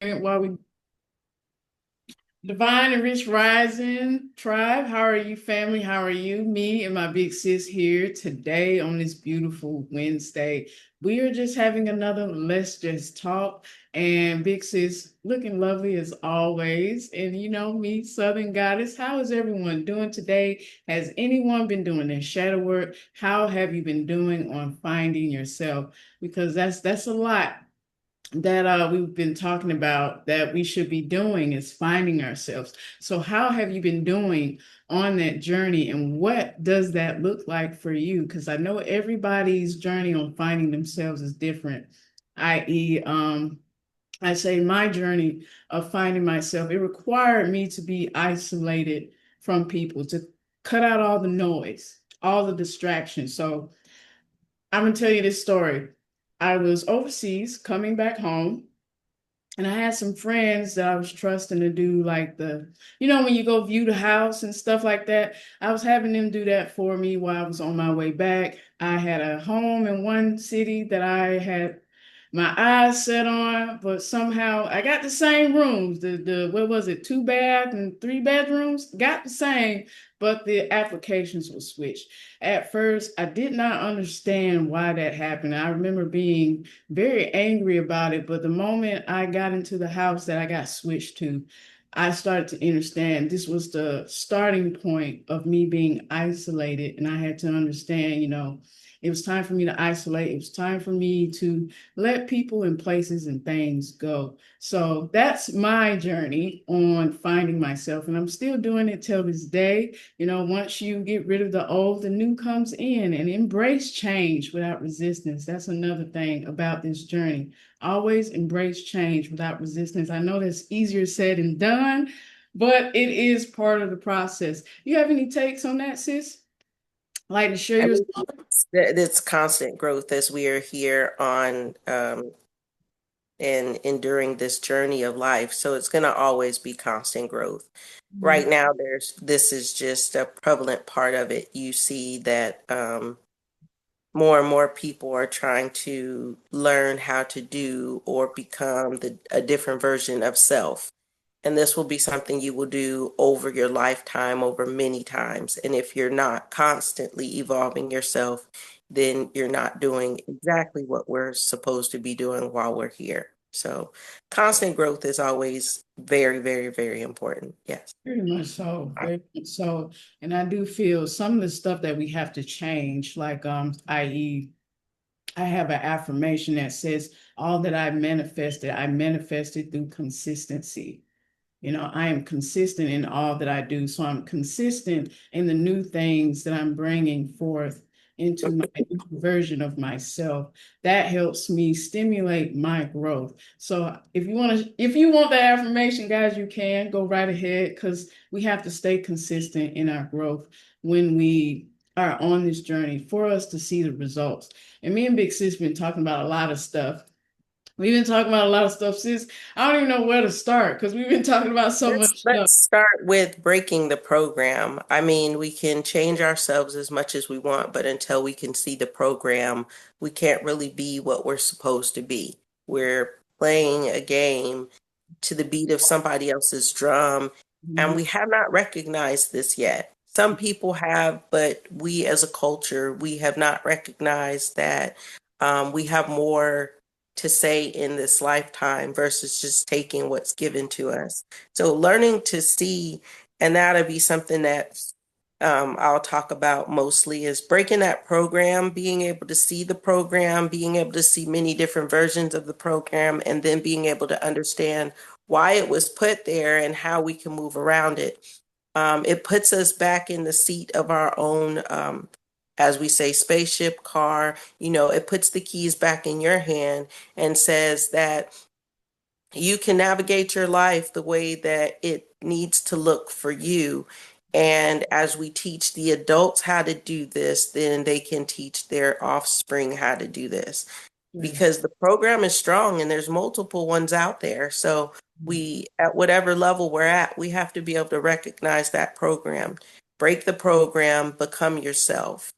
While we Divine and Rich Rising Tribe, how are you, family? How are you? Me and my big sis here today on this beautiful Wednesday. We are just having another Let's Just Talk, and big sis looking lovely as always. And you know me, Southern Goddess. How is everyone doing today? Has anyone been doing their shadow work? How have you been doing on finding yourself? Because that's a lot that we've been talking about that we should be doing is finding ourselves. So, how have you been doing on that journey, and what does that look like for you? Because I know everybody's journey on finding themselves is different. I.e., I say my journey of finding myself, it required me to be isolated from people, to cut out all the noise, all the distractions. So, I'm gonna tell you this story. I was overseas coming back home, and I had some friends that I was trusting to do like when you go view the house and stuff like that. I was having them do that for me while I was on my way back. I had a home in one city that I had my eyes set on, but somehow I got the same rooms. The what was it, 2 bath and 3 bedrooms? Got the same, but the applications were switched. At first, I did not understand why that happened. I remember being very angry about it, but the moment I got into the house that I got switched to, I started to understand this was the starting point of me being isolated, and I had to understand, it was time for me to isolate. It was time for me to let people and places and things go. So that's my journey on finding myself. And I'm still doing it till this day. Once you get rid of the old, the new comes in, and embrace change without resistance. That's another thing about this journey. Always embrace change without resistance. I know that's easier said than done, but it is part of the process. You have any takes on that, sis? Like to share I your. mean, it's constant growth as we are here on and enduring this journey of life. So it's going to always be constant growth. Right now, this is just a prevalent part of it. You see that more and more people are trying to learn how to do or become a different version of self. And this will be something you will do over your lifetime, over many times. And if you're not constantly evolving yourself, then you're not doing exactly what we're supposed to be doing while we're here. So constant growth is always very, very, very important. Yes. Very much so, very much so. And I do feel some of the stuff that we have to change, like i.e., I have an affirmation that says all that I manifested through consistency. I am consistent in all that I do. So I'm consistent in the new things that I'm bringing forth into my new version of myself. That helps me stimulate my growth. So if you want the affirmation, guys, you can go right ahead because we have to stay consistent in our growth when we are on this journey for us to see the results. And me and Big Sis been talking about a lot of stuff. We've been talking about a lot of stuff since I don't even know where to start because we've been talking about so Let's much stuff. let's start with breaking the program. I mean, we can change ourselves as much as we want, but until we can see the program, we can't really be what we're supposed to be. We're playing a game to the beat of somebody else's drum, and Mhm. we have not recognized this yet. Some people have, but we as a culture, we have not recognized that we have more to say in this lifetime versus just taking what's given to us. So learning to see, and that'll be something that I'll talk about mostly is breaking that program, being able to see the program, being able to see many different versions of the program, and then being able to understand why it was put there and how we can move around it. It puts us back in the seat of our own, as we say, spaceship car. It puts the keys back in your hand and says that you can navigate your life the way that it needs to look for you. And as we teach the adults how to do this, then they can teach their offspring how to do this Yes. because the program is strong and there's multiple ones out there. So we, at whatever level we're at, we have to be able to recognize that program, break the program, become yourself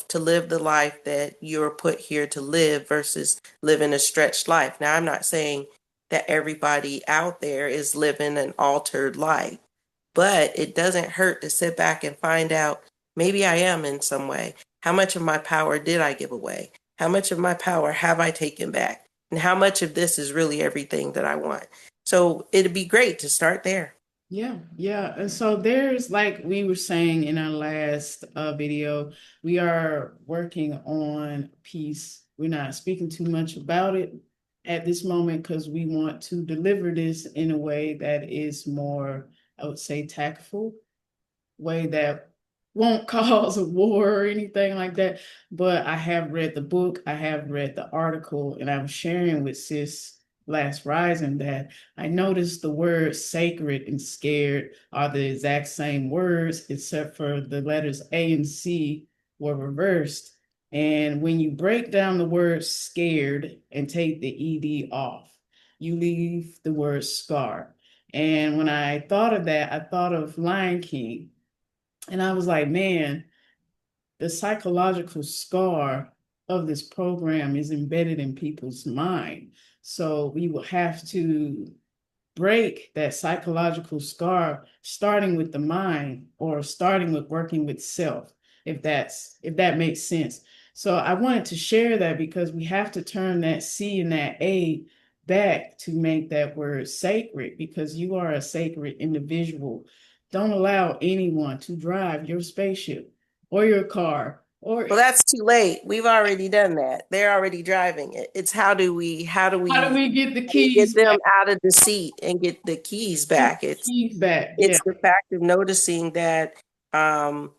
to live the life that you're put here to live versus living a stretched life. Now, I'm not saying that everybody out there is living an altered life. But it doesn't hurt to sit back and find out maybe I am in some way. How much of my power did I give away? How much of my power have I taken back? And how much of this is really everything that I want? So it'd be great to start there. Yeah, yeah. And so there's, like we were saying in our last video, we are working on a piece. We're not speaking too much about it at this moment because we want to deliver this in a way that is more, I would say, tactful, way that won't cause a war or anything like that. But I have read the book, I have read the article, and I was sharing with Sis last rising that I noticed the words sacred and scared are the exact same words, except for the letters A and C were reversed. And when you break down the word scared and take the ED off, you leave the word scar. And when I thought of that, I thought of Lion King, and I was like, man, the psychological scar of this program is embedded in people's mind. So we will have to break that psychological scar, starting with the mind or starting with working with self, if that makes sense. So I wanted to share that because we have to turn that C and that A back to make that word sacred, because you are a sacred individual. Don't allow anyone to drive your spaceship or your car or Well, that's too late. We've already done that. They're already driving it. It's how do we get the how do we get keys them back? out of the seat and get the keys Get back? the keys back. Yeah. It's the fact of noticing that um,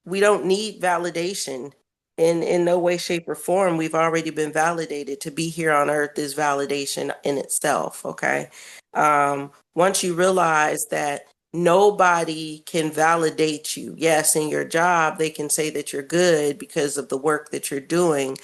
we don't need validation in no way, shape, or form. We've already been validated. To be here on earth is validation in itself. Okay. Once you realize that nobody can validate you, yes, in your job, they can say that you're good because of the work that you're doing.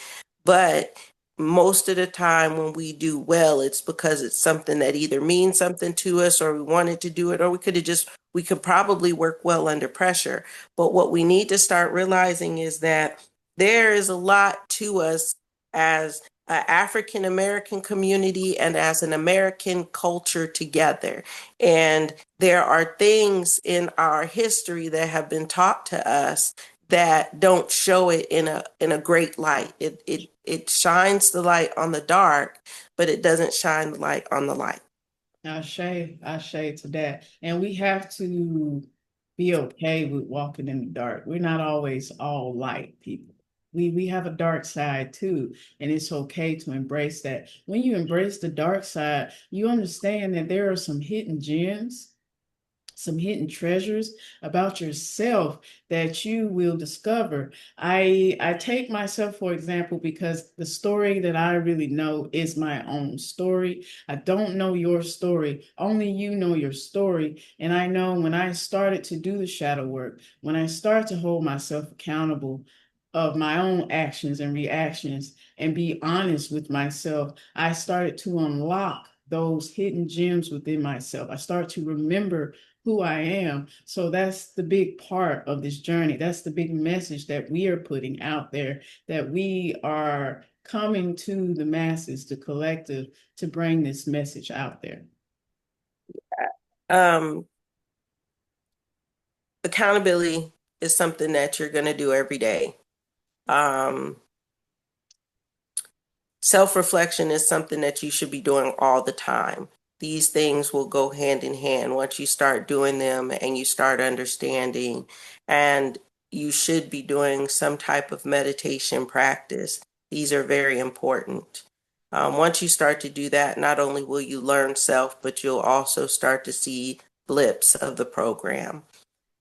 But most of the time when we do well, it's because it's something that either means something to us or we wanted to do it, or we could probably work well under pressure. But what we need to start realizing is that there is a lot to us as an African American community and as an American culture together. And there are things in our history that have been taught to us that don't show it in a great light. It shines the light on the dark, but it doesn't shine the light on the light. I shade to that. And we have to be okay with walking in the dark. We're not always all light people. We have a dark side too, and it's okay to embrace that. When you embrace the dark side, you understand that there are some hidden gems, some hidden treasures about yourself that you will discover. I take myself for example because the story that I really know is my own story. I don't know your story. Only you know your story. And I know when I started to do the shadow work, when I start to hold myself accountable of my own actions and reactions and be honest with myself, I started to unlock those hidden gems within myself. I start to remember who I am. So that's the big part of this journey. That's the big message that we are putting out there, that we are coming to the masses, the collective, to bring this message out there. Um, Accountability is something that you're going to do every day. Um, Self-reflection is something that you should be doing all the time. These things will go hand in hand once you start doing them and you start understanding. And you should be doing some type of meditation practice. These are very important. Once you start to do that, not only will you learn self, but you'll also start to see blips of the program.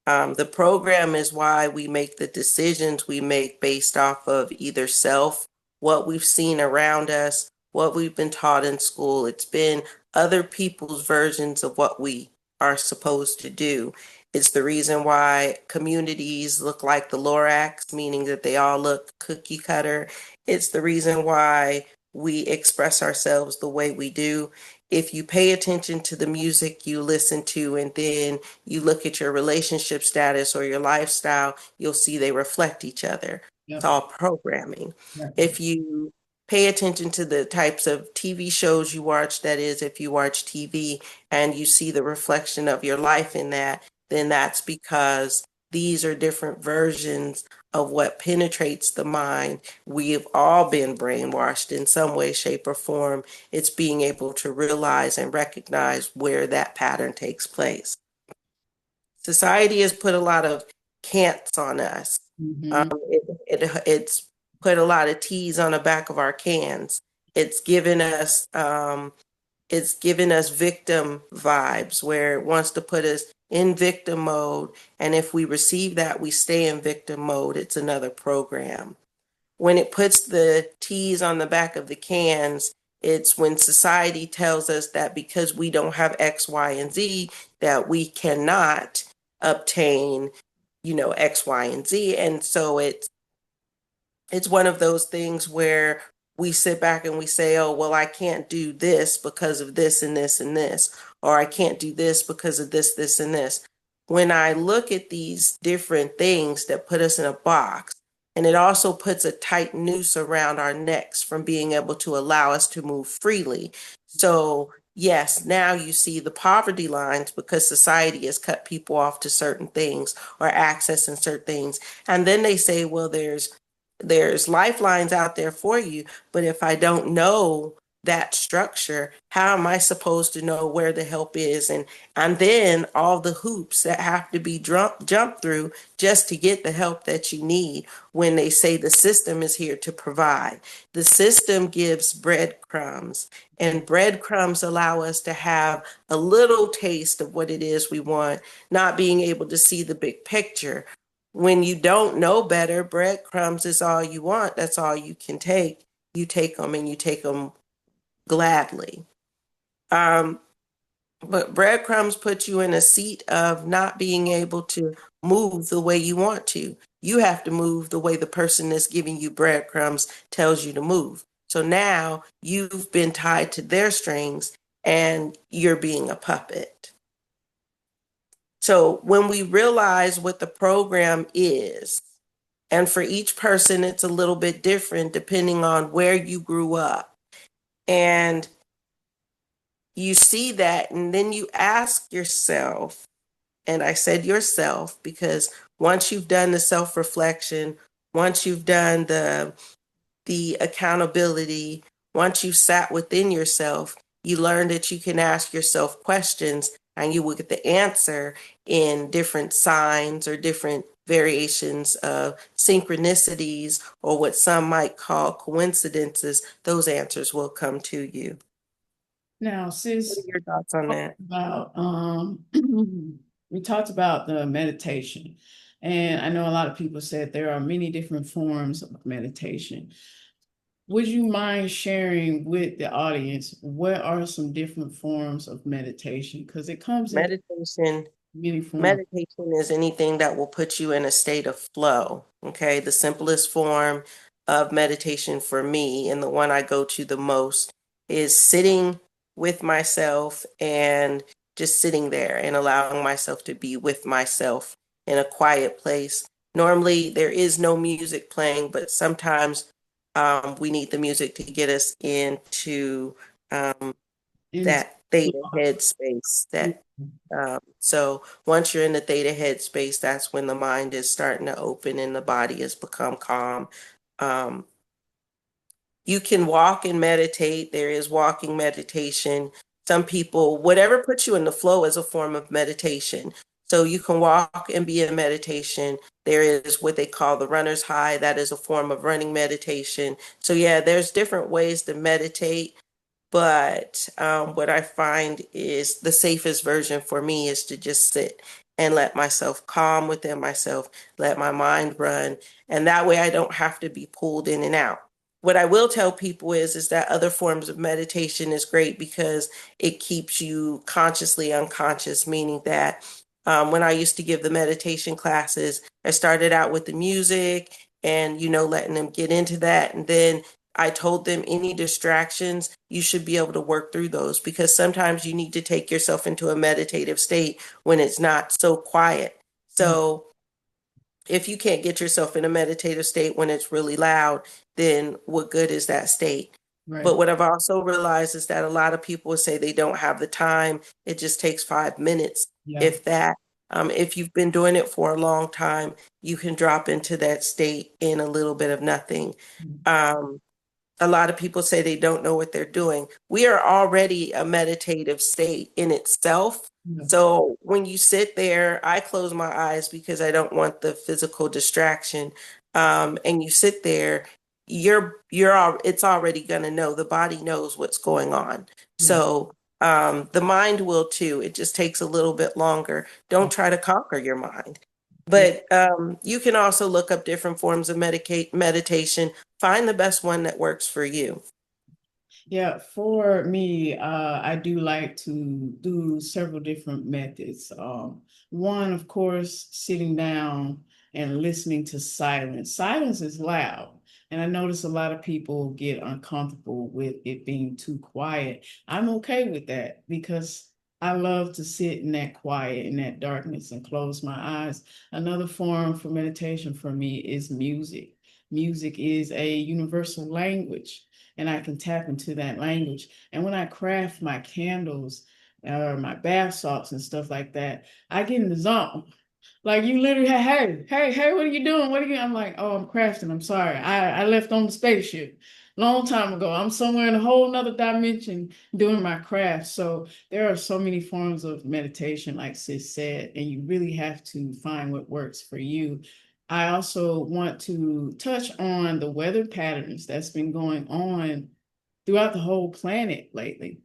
The program is why we make the decisions we make based off of either self, what we've seen around us, what we've been taught in school. It's been other people's versions of what we are supposed to do. It's the reason why communities look like the Lorax, meaning that they all look cookie cutter. It's the reason why we express ourselves the way we do. If you pay attention to the music you listen to and then you look at your relationship status or your lifestyle, you'll see they reflect each other. It's Yep. all programming. Yep. If you pay attention to the types of TV shows you watch. That is, if you watch TV and you see the reflection of your life in that, then that's because these are different versions of what penetrates the mind. We have all been brainwashed in some way, shape, or form. It's being able to realize and recognize where that pattern takes place. Society has put a lot of can'ts on us. Mm-hmm. It's put a lot of T's on the back of our cans. It's given us it's given us victim vibes where it wants to put us in victim mode, and if we receive that, we stay in victim mode. It's another program. When it puts the T's on the back of the cans, it's when society tells us that because we don't have X, Y, and Z, that we cannot obtain, X, Y, and Z. And so it's one of those things where we sit back and we say, oh, well, I can't do this because of this and this and this, or I can't do this because of this, this, and this. When I look at these different things that put us in a box, and it also puts a tight noose around our necks from being able to allow us to move freely. So, yes, now you see the poverty lines because society has cut people off to certain things or accessing certain things. And then they say, well, there's lifelines out there for you, but if I don't know that structure, how am I supposed to know where the help is? And then all the hoops that have to be jumped through just to get the help that you need when they say the system is here to provide. The system gives breadcrumbs, and breadcrumbs allow us to have a little taste of what it is we want, not being able to see the big picture. When you don't know better, breadcrumbs is all you want. That's all you can take. You take them and you take them gladly. Um, but breadcrumbs put you in a seat of not being able to move the way you want to. You have to move the way the person that's giving you breadcrumbs tells you to move. So now you've been tied to their strings and you're being a puppet. So when we realize what the program is, and for each person, it's a little bit different depending on where you grew up. And you see that, and then you ask yourself, and I said yourself, because once you've done the self-reflection, once you've done the accountability, once you've sat within yourself, you learn that you can ask yourself questions and you will get the answer in different signs or different variations of synchronicities or what some might call coincidences. Those answers will come to you. Now, What are sis, your thoughts on that? about we talked about the meditation, and I know a lot of people said there are many different forms of meditation. Would you mind sharing with the audience what are some different forms of meditation? Because it comes in Meditation many forms. Meditation is anything that will put you in a state of flow. Okay. The simplest form of meditation for me, and the one I go to the most, is sitting with myself and just sitting there and allowing myself to be with myself in a quiet place. Normally, there is no music playing, but sometimes we need the music to get us into um, And that theta headspace, so once you're in the theta headspace, that's when the mind is starting to open and the body has become calm. Um, you can walk and meditate. There is walking meditation. Some people, whatever puts you in the flow is a form of meditation. So you can walk and be in meditation. There is what they call the runner's high. That is a form of running meditation. So yeah, there's different ways to meditate. But what I find is the safest version for me is to just sit and let myself calm within myself, let my mind run. And that way I don't have to be pulled in and out. What I will tell people is that other forms of meditation is great because it keeps you consciously unconscious, meaning that when I used to give the meditation classes, I started out with the music and, letting them get into that. And then I told them any distractions, you should be able to work through those because sometimes you need to take yourself into a meditative state when it's not so quiet. So if you can't get yourself in a meditative state when it's really loud, then what good is that state? But Right. what I've also realized is that a lot of people say they don't have the time. It just takes 5 minutes, Yeah. if that. If you've been doing it for a long time, you can drop into that state in a little bit of nothing. Um, a lot of people say they don't know what they're doing. We are already a meditative state in itself. Yeah. So when you sit there, I close my eyes because I don't want the physical distraction. And you sit there, it's already gonna know. The body knows what's going on. Yeah. So the mind will too. It just takes a little bit longer. Don't try to conquer your mind. Yeah. But you can also look up different forms of meditation. Find the best one that works for you. Yeah, for me, I do like to do several different methods. One, of course, sitting down and listening to silence. Silence is loud, and I notice a lot of people get uncomfortable with it being too quiet. I'm okay with that because I love to sit in that quiet, in that darkness, and close my eyes. Another form for meditation for me is music. Music is a universal language and I can tap into that language. And when I craft my candles or my bath salts and stuff like that, I get in the zone. Like you literally, hey, what are you doing? What are you? I'm like, oh, I'm crafting. I'm sorry. I left on the spaceship long time ago. I'm somewhere in a whole nother dimension doing my craft. So there are so many forms of meditation, like Sis said, and you really have to find what works for you. I also want to touch on the weather patterns that's been going on throughout the whole planet lately.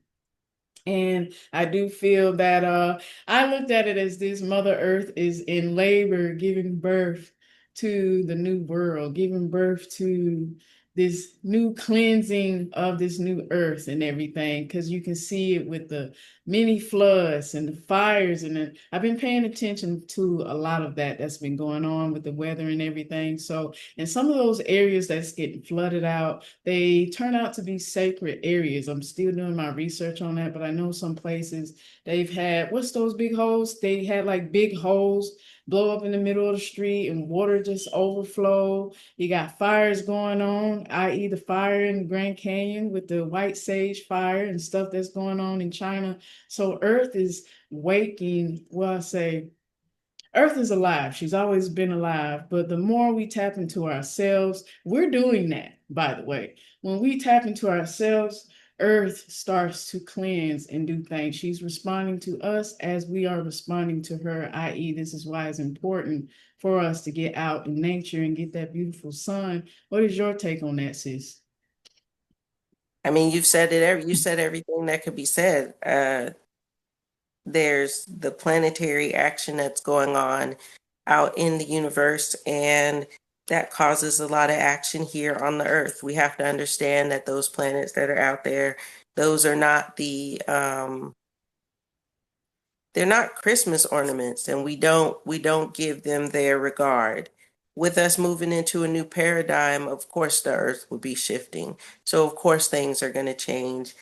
And I do feel that I looked at it as this Mother Earth is in labor, giving birth to the new world, giving birth to this new cleansing of this new earth and everything. Because you can see it with the many floods and the fires. I've been paying attention to a lot of that that's been going on with the weather and everything. So, in some of those areas that's getting flooded out, they turn out to be sacred areas. I'm still doing my research on that, but I know some places they've had, what's those big holes? They had like big holes blow up in the middle of the street and water just overflow. You got fires going on, i.e., the fire in the Grand Canyon with the white sage fire and stuff that's going on in China. So Earth is waking, well, I say, Earth is alive. She's always been alive. But the more we tap into ourselves, we're doing that, by the way. When we tap into ourselves, Earth starts to cleanse and do things. She's responding to us as we are responding to her, i.e., this is why it's important for us to get out in nature and get that beautiful sun. What is your take on that, sis? I mean, you said everything that could be said. There's the planetary action that's going on out in the universe, and that causes a lot of action here on the Earth. We have to understand that those planets that are out there, those are not they're not Christmas ornaments, and we don't give them their regard. With us moving into a new paradigm, of course the earth will be shifting. So of course things are going to change.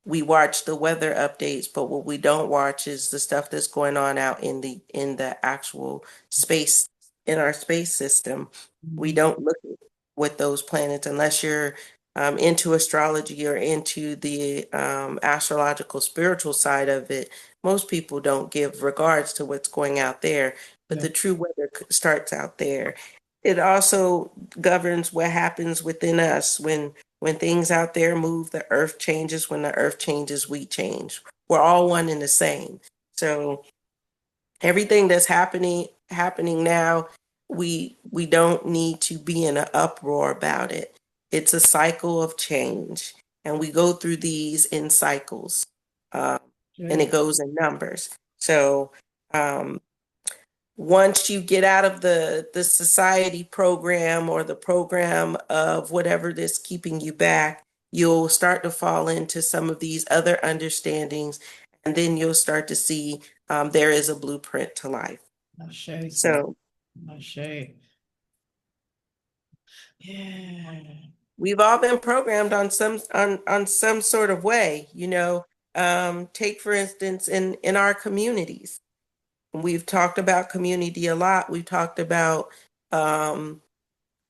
We watch the weather updates, but what we don't watch is the stuff that's going on out in the actual space, in our space system. We Mhm. don't look at with those planets unless you're into astrology or into the astrological spiritual side of it. Most people don't give regards to what's going out there, but Yeah. the true weather starts out there. It also governs what happens within us when things out there move, the earth changes. When the earth changes, we change. We're all one and the same. So everything that's happening now, we don't need to be in an uproar about it. It's a cycle of change, and we go through these in cycles, um, and Yeah. it goes in numbers. So um, once you get out of the society program or the program of whatever that's keeping you back, you'll start to fall into some of these other understandings, and then you'll start to see there is a blueprint to life. Ashe, sis. So Ashe. Yeah. we've all been programmed on some sort of way, take for instance in our communities. We've talked about community a lot. We've talked about um,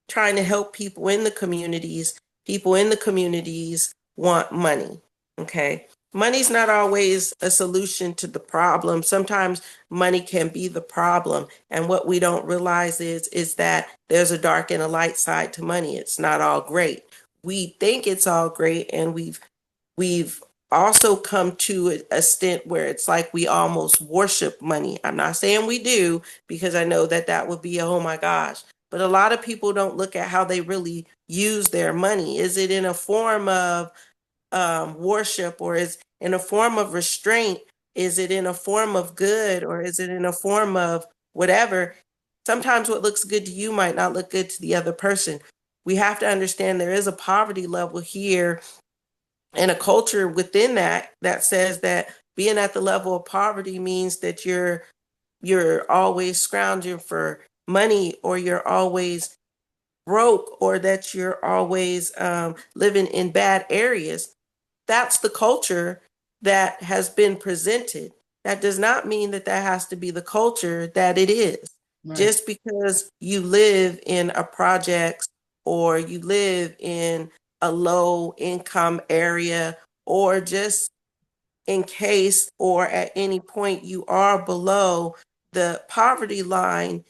trying to help people in the communities. People in the communities want money. Okay. Money's not always a solution to the problem. Sometimes money can be the problem. And what we don't realize is that there's a dark and a light side to money. It's not all great. We think it's all great, and we've also come to a stint where it's like we almost worship money. I'm not saying we do, because I know that that would be, oh my gosh. But a lot of people don't look at how they really use their money. Is it in a form of worship, or is in a form of restraint? Is it in a form of good, or is it in a form of whatever? Sometimes what looks good to you might not look good to the other person. We have to understand there is a poverty level here, and a culture within that says that being at the level of poverty means that you're always scrounging for money, or you're always broke, or that you're always living in bad areas. That's the culture that has been presented. That does not mean that that has to be the culture that it is. Right. Just because you live in a projects, or you live in a low income area, or just in case or at any point you are below the poverty line,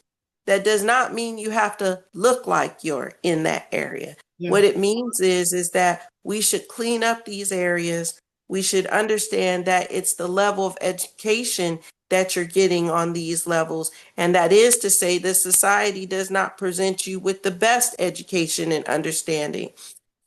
that does not mean you have to look like you're in that area. Yeah. What it means is that we should clean up these areas. We should understand that it's the level of education that you're getting on these levels. And that is to say, this society does not present you with the best education and understanding.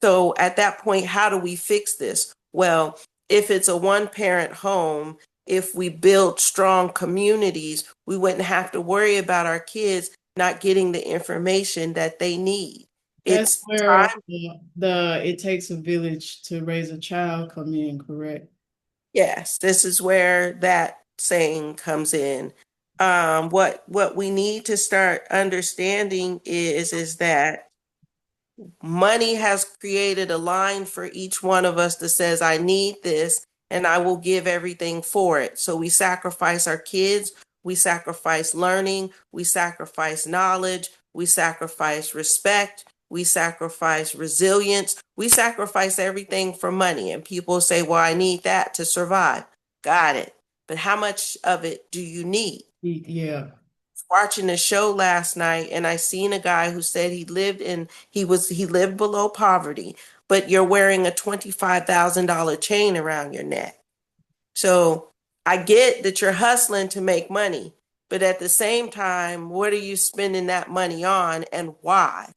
So at that point, how do we fix this? Well, if it's a one parent home, if we build strong communities, we wouldn't have to worry about our kids not getting the information that they need. That's It's where time. the it takes a village to raise a child come in, correct? Yes, this is where that saying comes in. What we need to start understanding is that money has created a line for each one of us that says, I need this and I will give everything for it. So we sacrifice our kids, we sacrifice learning, we sacrifice knowledge, we sacrifice respect, we sacrifice resilience, we sacrifice everything for money. And people say, well, I need that to survive. Got it. But how much of it do you need? Yeah. Watching a show last night, and I seen a guy who said he lived below poverty, but you're wearing a $25,000 chain around your neck. So I get that you're hustling to make money, but at the same time, what are you spending that money on, and why?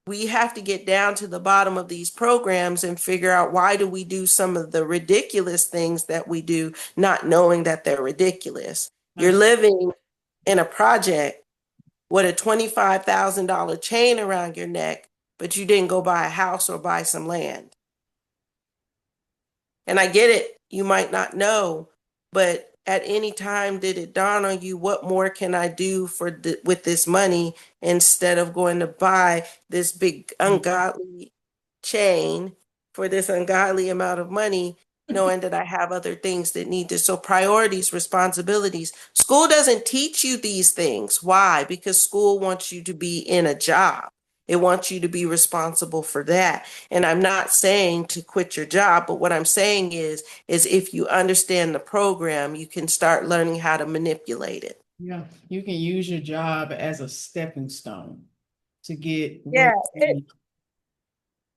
We have to get down to the bottom of these programs and figure out, why do we do some of the ridiculous things that we do, not knowing that they're ridiculous. You're That's living in a project with a $25,000 chain around your neck, but you didn't go buy a house or buy some land. And I get it, you might not know, but at any time did it dawn on you, what more can I do with this money, instead of going to buy this big ungodly chain for this ungodly amount of money, knowing that I have other things that need to. So priorities, responsibilities. School doesn't teach you these things. Why? Because school wants you to be in a job. It wants you to be responsible for that. And I'm not saying to quit your job, but what I'm saying is if you understand the program, you can start learning how to manipulate it. yeah. You can use your job as a stepping stone to get where Yeah, you need.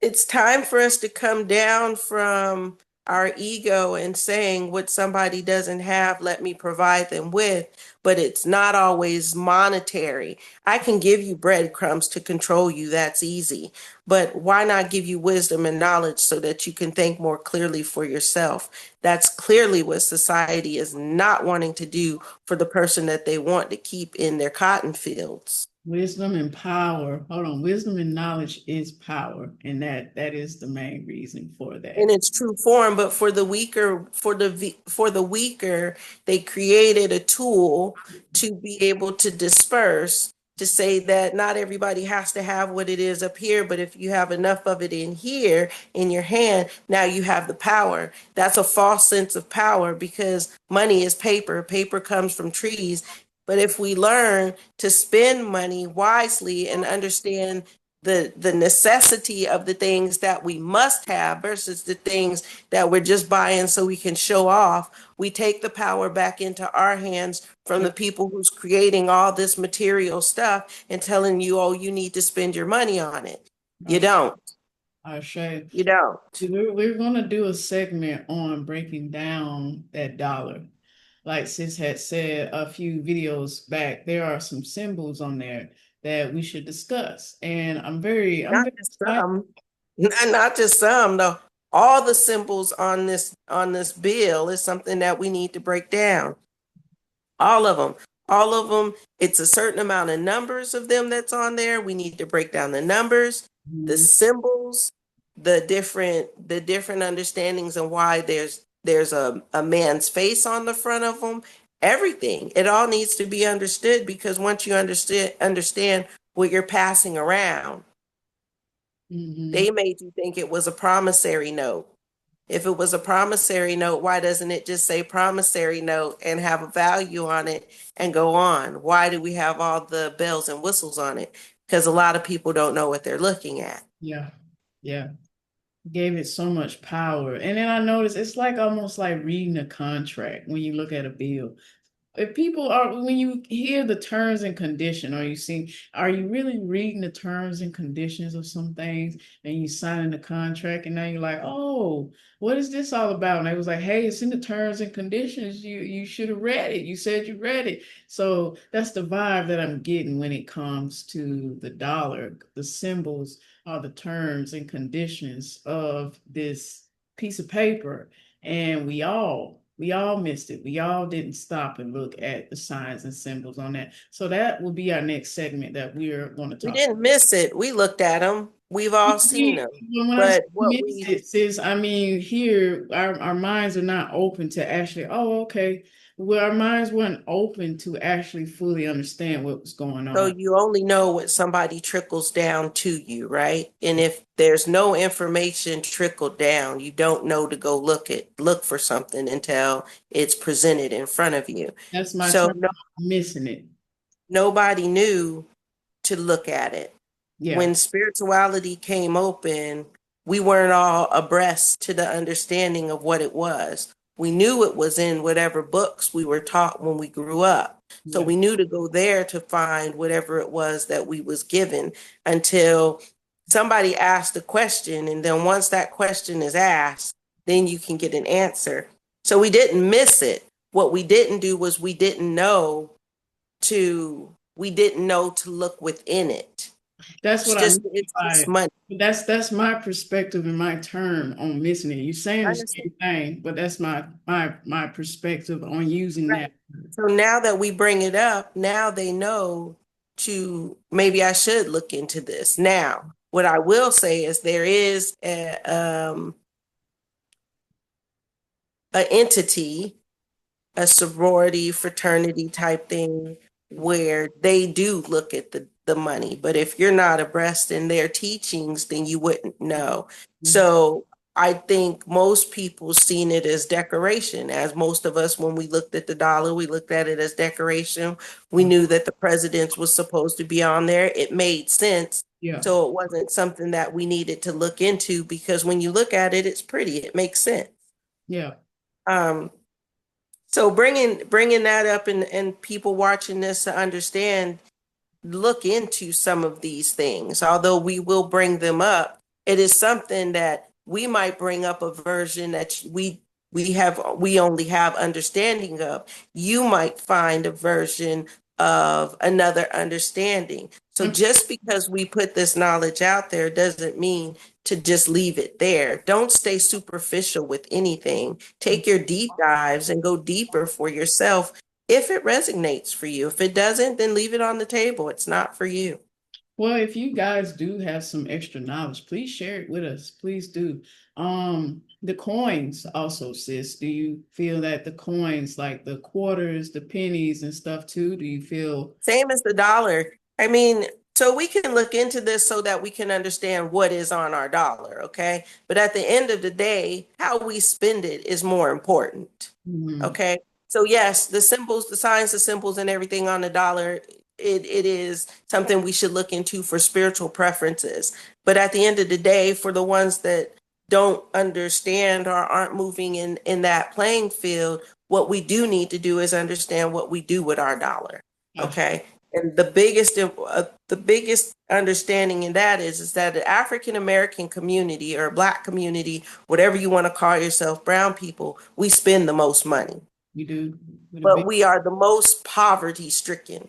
it's time for us to come down from our ego and saying, what somebody doesn't have, let me provide them with. But it's not always monetary. I can give you breadcrumbs to control you. That's easy. But why not give you wisdom and knowledge so that you can think more clearly for yourself? That's clearly what society is not wanting to do for the person that they want to keep in their cotton fields. Wisdom and power. Hold on. Wisdom and knowledge is power. And that is the main reason for In that. its true form. But for the weaker, for the weaker, they created a tool to be able to disperse, to say that not everybody has to have what it is up here, but if you have enough of it in here in your hand, now you have the power. That's a false sense of power, because money is paper. Paper comes from trees, But if we learn to spend money wisely and understand the necessity of the things that we must have versus the things that we're just buying so we can show off, we take the power back into our hands from the people who's creating all this material stuff and telling you, oh, you need to spend your money on it. You I, don't. I say You don't. we're gonna do a segment on breaking down that dollar. Like Sis had said a few videos back, there are some symbols on there that we should discuss. And I'm Not very just excited. some. Not just some, though. All the symbols on this bill is something that we need to break down. All of them. All of them. It's a certain amount of numbers of them that's on there. We need to break down the numbers, the Mhm. symbols, the different understandings and why there's a man's face on the front of them. Everything. It all needs to be understood because once you understand what you're passing around, Mhm. they made you think it was a promissory note. If it was a promissory note, why doesn't it just say promissory note and have a value on it and go on? Why do we have all the bells and whistles on it? Because a lot of people don't know what they're looking at. Yeah. Yeah. Gave it so much power. And then I noticed it's like almost like reading a contract when you look at a bill. If people are, when you hear the terms and condition, are you really reading the terms and conditions of some things and you signing the contract and now you're like, oh, what is this all about? And I was like, hey, it's in the terms and conditions. You should have read it. You said you read it. So that's the vibe that I'm getting when it comes to the dollar. The symbols are the terms and conditions of this piece of paper. And we all missed it. We all didn't stop and look at the signs and symbols on that. So that will be our next segment that we're going to We talk. didn't miss it. We looked at them. We've all seen them. When I say But what missed we it, sis, I mean here our minds are not open to actually, oh, okay. Well, our minds weren't open to actually fully understand what was going So on. you only know what somebody trickles down to you, right? And if there's no information trickled down, you don't know to go look for something until it's presented in front of you. That's my So term, no, missing it. nobody knew to look at it. Yeah. When spirituality came open, we weren't all abreast to the understanding of what it was. We knew it was in whatever books we were taught when we grew up. So Yeah. we knew to go there to find whatever it was that we was given until somebody asked a question. And then once that question is asked, then you can get an answer. So we didn't miss it. What we didn't do was we didn't know to look within it. That's It's what I just mean it's by just it. money. That's my perspective and my term on missing it. You're saying I the understand. same thing, but that's my perspective on using Right. that. So now that we bring it up, now they know to maybe I should look into this. Now, what I will say is there is a entity, a sorority, fraternity type thing where they do look at the money. But if you're not abreast in their teachings, then you wouldn't know. So I think most people seen it as decoration, as most of us, when we looked at the dollar, we looked at it as decoration. We knew that the presidents was supposed to be on there. It made sense. Yeah, So it wasn't something that we needed to look into because when you look at it, it's pretty. It makes sense. yeah. Um, so bringing that up and people watching this to understand, look into some of these things. Although we will bring them up, it is something that we might bring up a version that we only have understanding of. You might find a version of another understanding. So Um, just because we put this knowledge out there doesn't mean to just leave it there. Don't stay superficial with anything. Take your deep dives and go deeper for yourself if it resonates for you. If it doesn't, then leave it on the table. It's not for you. Well, if you guys do have some extra knowledge, please share it with us. Please do. The coins also, sis. Do you feel that the coins, like the quarters, the pennies and stuff too, do you feel Same as the dollar. I mean, so we can look into this so that we can understand what is on our dollar, okay? But at the end of the day, how we spend it is more important, mhm, okay? So yes, the symbols, the signs, the symbols, and everything on the dollar, it is something we should look into for spiritual preferences. But at the end of the day, for the ones that don't understand or aren't moving in that playing field, what we do need to do is understand what we do with our dollar. I, Okay. And the biggest understanding in that is that the African American community or Black community, whatever you want to call yourself, brown people, we spend the most money, you do with a but big. we are the most poverty stricken.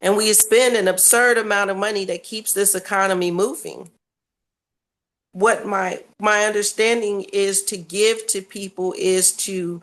And we spend an absurd amount of money that keeps this economy moving. What my understanding is to give to people is to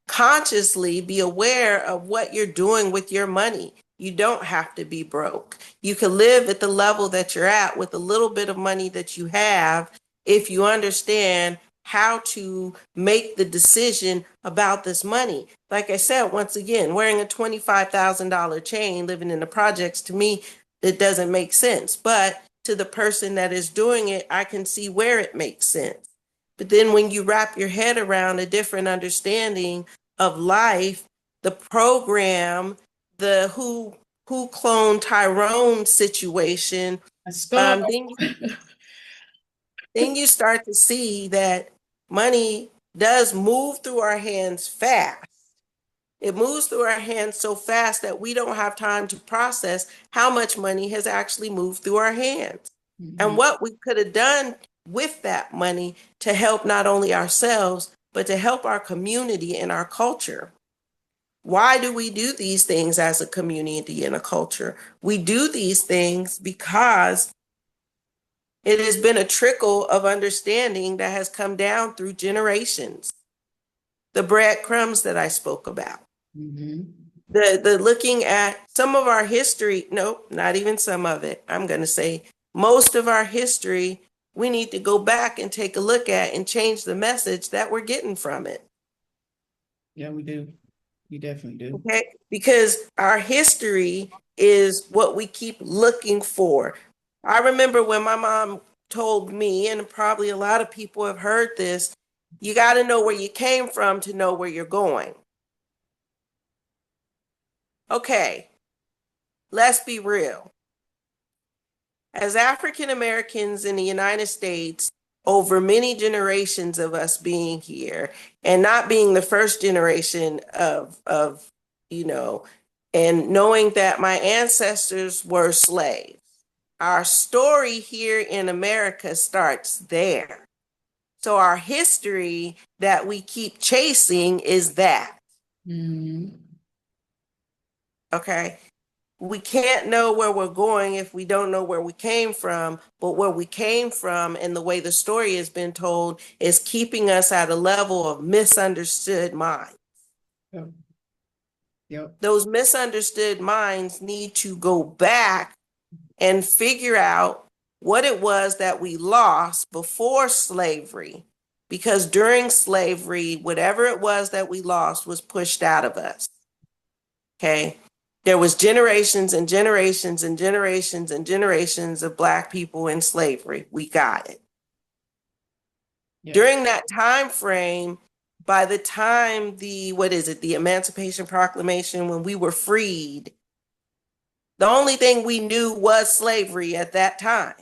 consciously be aware of what you're doing with your money. You don't have to be broke. You can live at the level that you're at with a little bit of money that you have if you understand how to make the decision about this money. Like I said, once again, wearing a $25,000 chain, living in the projects, to me, it doesn't make sense. But to the person that is doing it, I can see where it makes sense. But then when you wrap your head around a different understanding of life, the program, the who cloned Tyrone situation, I start. then you start to see that money does move through our hands fast. It moves through our hands so fast that we don't have time to process how much money has actually moved through our hands and Mhm. what we could have done with that money to help not only ourselves, but to help our community and our culture. Why do we do these things as a community and a culture? We do these things because it has been a trickle of understanding that has come down through generations. The breadcrumbs that I spoke about. Mhm. The looking at some of our history, nope, not even some of it. I'm going to say most of our history, we need to go back and take a look at and change the message that we're getting from it. Yeah, we do. We definitely do. Okay? Because our history is what we keep looking for. I remember when my mom told me, and probably a lot of people have heard this, you got to know where you came from to know where you're going. Okay, let's be real. As African Americans in the United States, over many generations of us being here and not being the first generation of you know, and knowing that my ancestors were slaves. Our story here in America starts there. So our history that we keep chasing is that. Mhm. Okay. We can't know where we're going if we don't know where we came from. But where we came from and the way the story has been told is keeping us at a level of misunderstood mind. Yep. Yep. Those misunderstood minds need to go back and figure out what it was that we lost before slavery. Because during slavery, whatever it was that we lost was pushed out of us. Okay. There was generations and generations and generations and generations of Black people in slavery. We got it. Yep. During that time frame, by the time the Emancipation Proclamation, when we were freed, the only thing we knew was slavery at that time.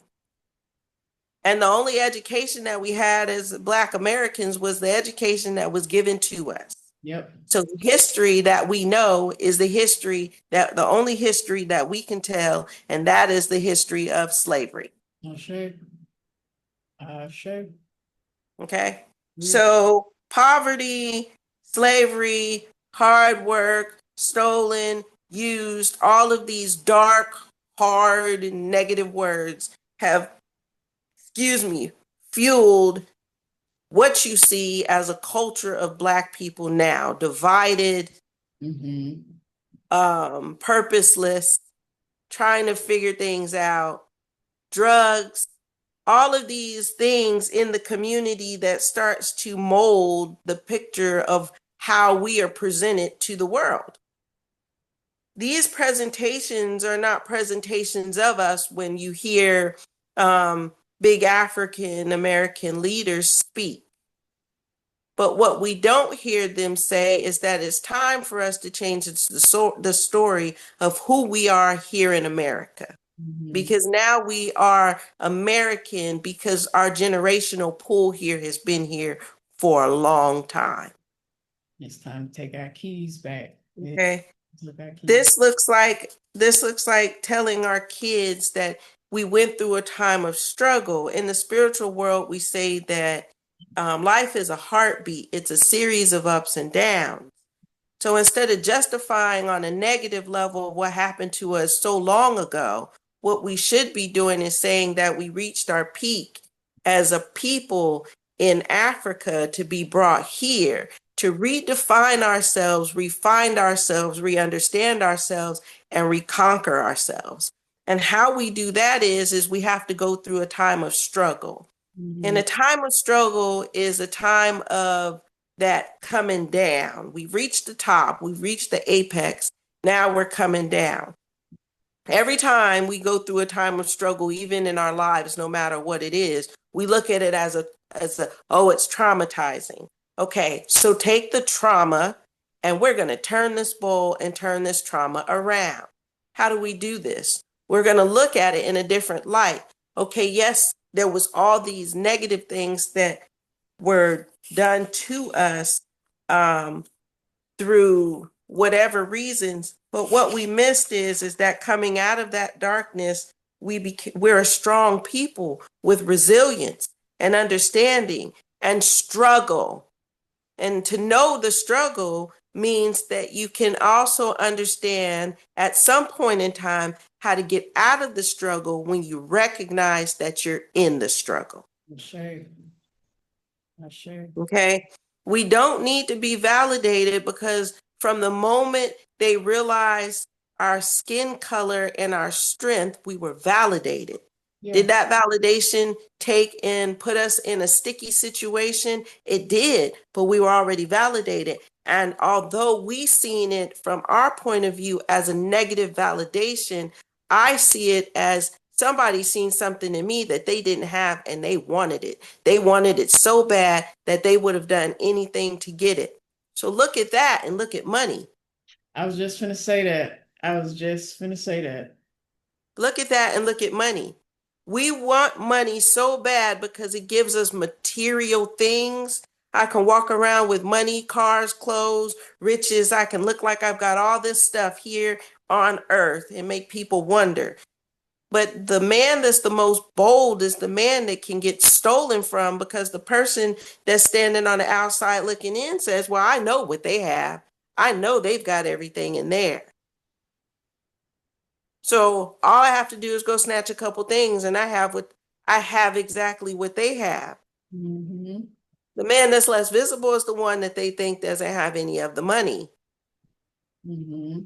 And the only education that we had as Black Americans was the education that was given to us. Yep. So the history that we know is the only history that we can tell, and that is the history of slavery. Sure. Sure. Okay. Yeah. So poverty, slavery, hard work, stolen, used, all of these dark, hard, and negative words have, fueled what you see as a culture of Black people now, divided, Mhm. purposeless, trying to figure things out, drugs, all of these things in the community that starts to mold the picture of how we are presented to the world. These presentations are not presentations of us when you hear big African American leaders speak. But what we don't hear them say is that it's time for us to change the story of who we are here in America. Mhm. Because now we are American because our generational pool here has been here for a long time. It's time to take our keys back. Yeah, Okay. took our keys. This looks like telling our kids that we went through a time of struggle. In the spiritual world, we say that life is a heartbeat. It's a series of ups and downs. So instead of justifying on a negative level what happened to us so long ago, what we should be doing is saying that we reached our peak as a people in Africa to be brought here, to redefine ourselves, refine ourselves, re-understand ourselves, and reconquer ourselves. And how we do that is we have to go through a time of struggle. And Mhm. a time of struggle is a time of that coming down. We've reached the top, we've reached the apex. Now we're coming down. Every time we go through a time of struggle, even in our lives, no matter what it is, we look at it as a oh, it's traumatizing. Okay, so take the trauma and we're going to turn this bowl and turn this trauma around. How do we do this? We're going to look at it in a different light. Okay, yes, there was all these negative things that were done to us um, through whatever reasons. But what we missed is that coming out of that darkness, we're a strong people with resilience and understanding and struggle. And to know the struggle means that you can also understand at some point in time how to get out of the struggle when you recognize that you're in the struggle. Sure. Sure. Okay. We don't need to be validated because from the moment they realized our skin color and our strength, we were validated. Yeah. Did that validation take and put us in a sticky situation? It did, but we were already validated. And although we seen it from our point of view as a negative validation, I see it as somebody seen something in me that they didn't have and they wanted it. They wanted it so bad that they would have done anything to get it. So look at that and look at money. I was just gonna say that. I was just gonna say that. Look at that and look at money. We want money so bad because it gives us material things. I can walk around with money, cars, clothes, riches. I can look like I've got all this stuff here on earth and make people wonder. But the man that's the most bold is the man that can get stolen from because the person that's standing on the outside looking in says, well, I know what they have. I know they've got everything in there. So all I have to do is go snatch a couple things and I have exactly what they have. Hmm. The man that's less visible is the one that they think doesn't have any of the money. Hmm.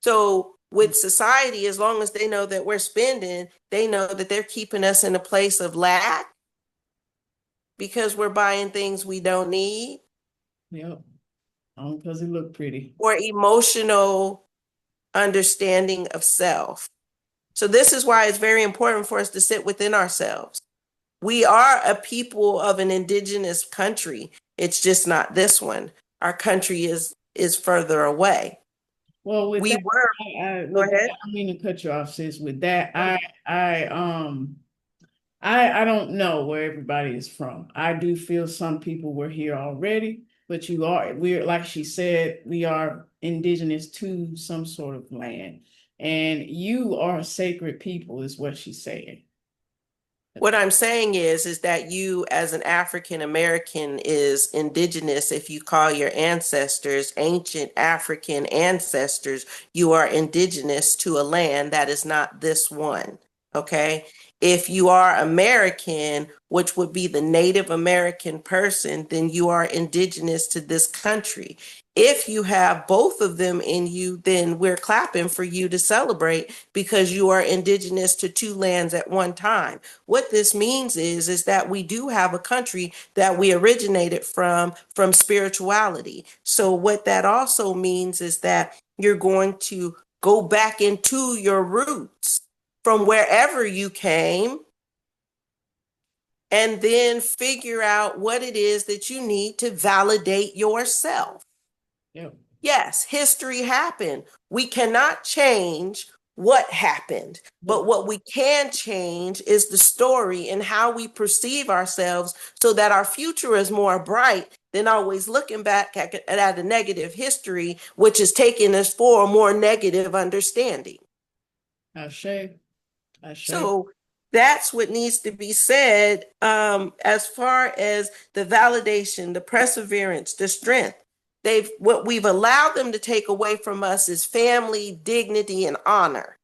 So with society, as long as they know that we're spending, they know that they're keeping us in a place of lack because we're buying things we don't need Yep. Only because it looked pretty. or emotional understanding of self. So this is why it's very important for us to sit within ourselves. We are a people of an indigenous country. It's just not this one. Our country is further away. Well, with We that, were, go with that, ahead. I mean to cut you off, sis. With that, I, I don't know where everybody is from. I do feel some people were here already, but we're like she said, we are indigenous to some sort of land, and you are a sacred people, is what she's saying. What I'm saying is that you, as an African American, is indigenous. If you call your ancestors ancient African ancestors, you are indigenous to a land that is not this one. Okay. If you are American, which would be the Native American person, then you are indigenous to this country. If you have both of them in you, then we're clapping for you to celebrate because you are indigenous to two lands at one time. What this means is that we do have a country that we originated from spirituality. So what that also means is that you're going to go back into your roots from wherever you came and then figure out what it is that you need to validate yourself. Yep. Yes, history happened. We cannot change what happened, but Nope. what we can change is the story and how we perceive ourselves so that our future is more bright than always looking back at a negative history, which is taking us for a more negative understanding. Ashe. Ashe. So that's what needs to be said as far as the validation, the perseverance, the strength. What we've allowed them to take away from us is family, dignity, and honor.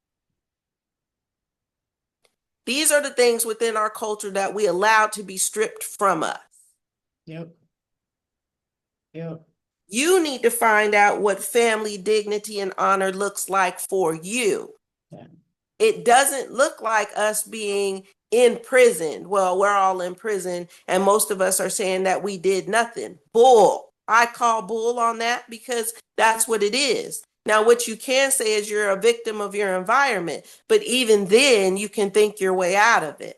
These are the things within our culture that we allowed to be stripped from us. Yep. Yep. You need to find out what family, dignity, and honor looks like for you. Yeah. It doesn't look like us being in prison. Well, we're all in prison, and most of us are saying that we did nothing. Bull. I call bull on that because that's what it is. Now, what you can say is you're a victim of your environment, but even then, you can think your way out of it.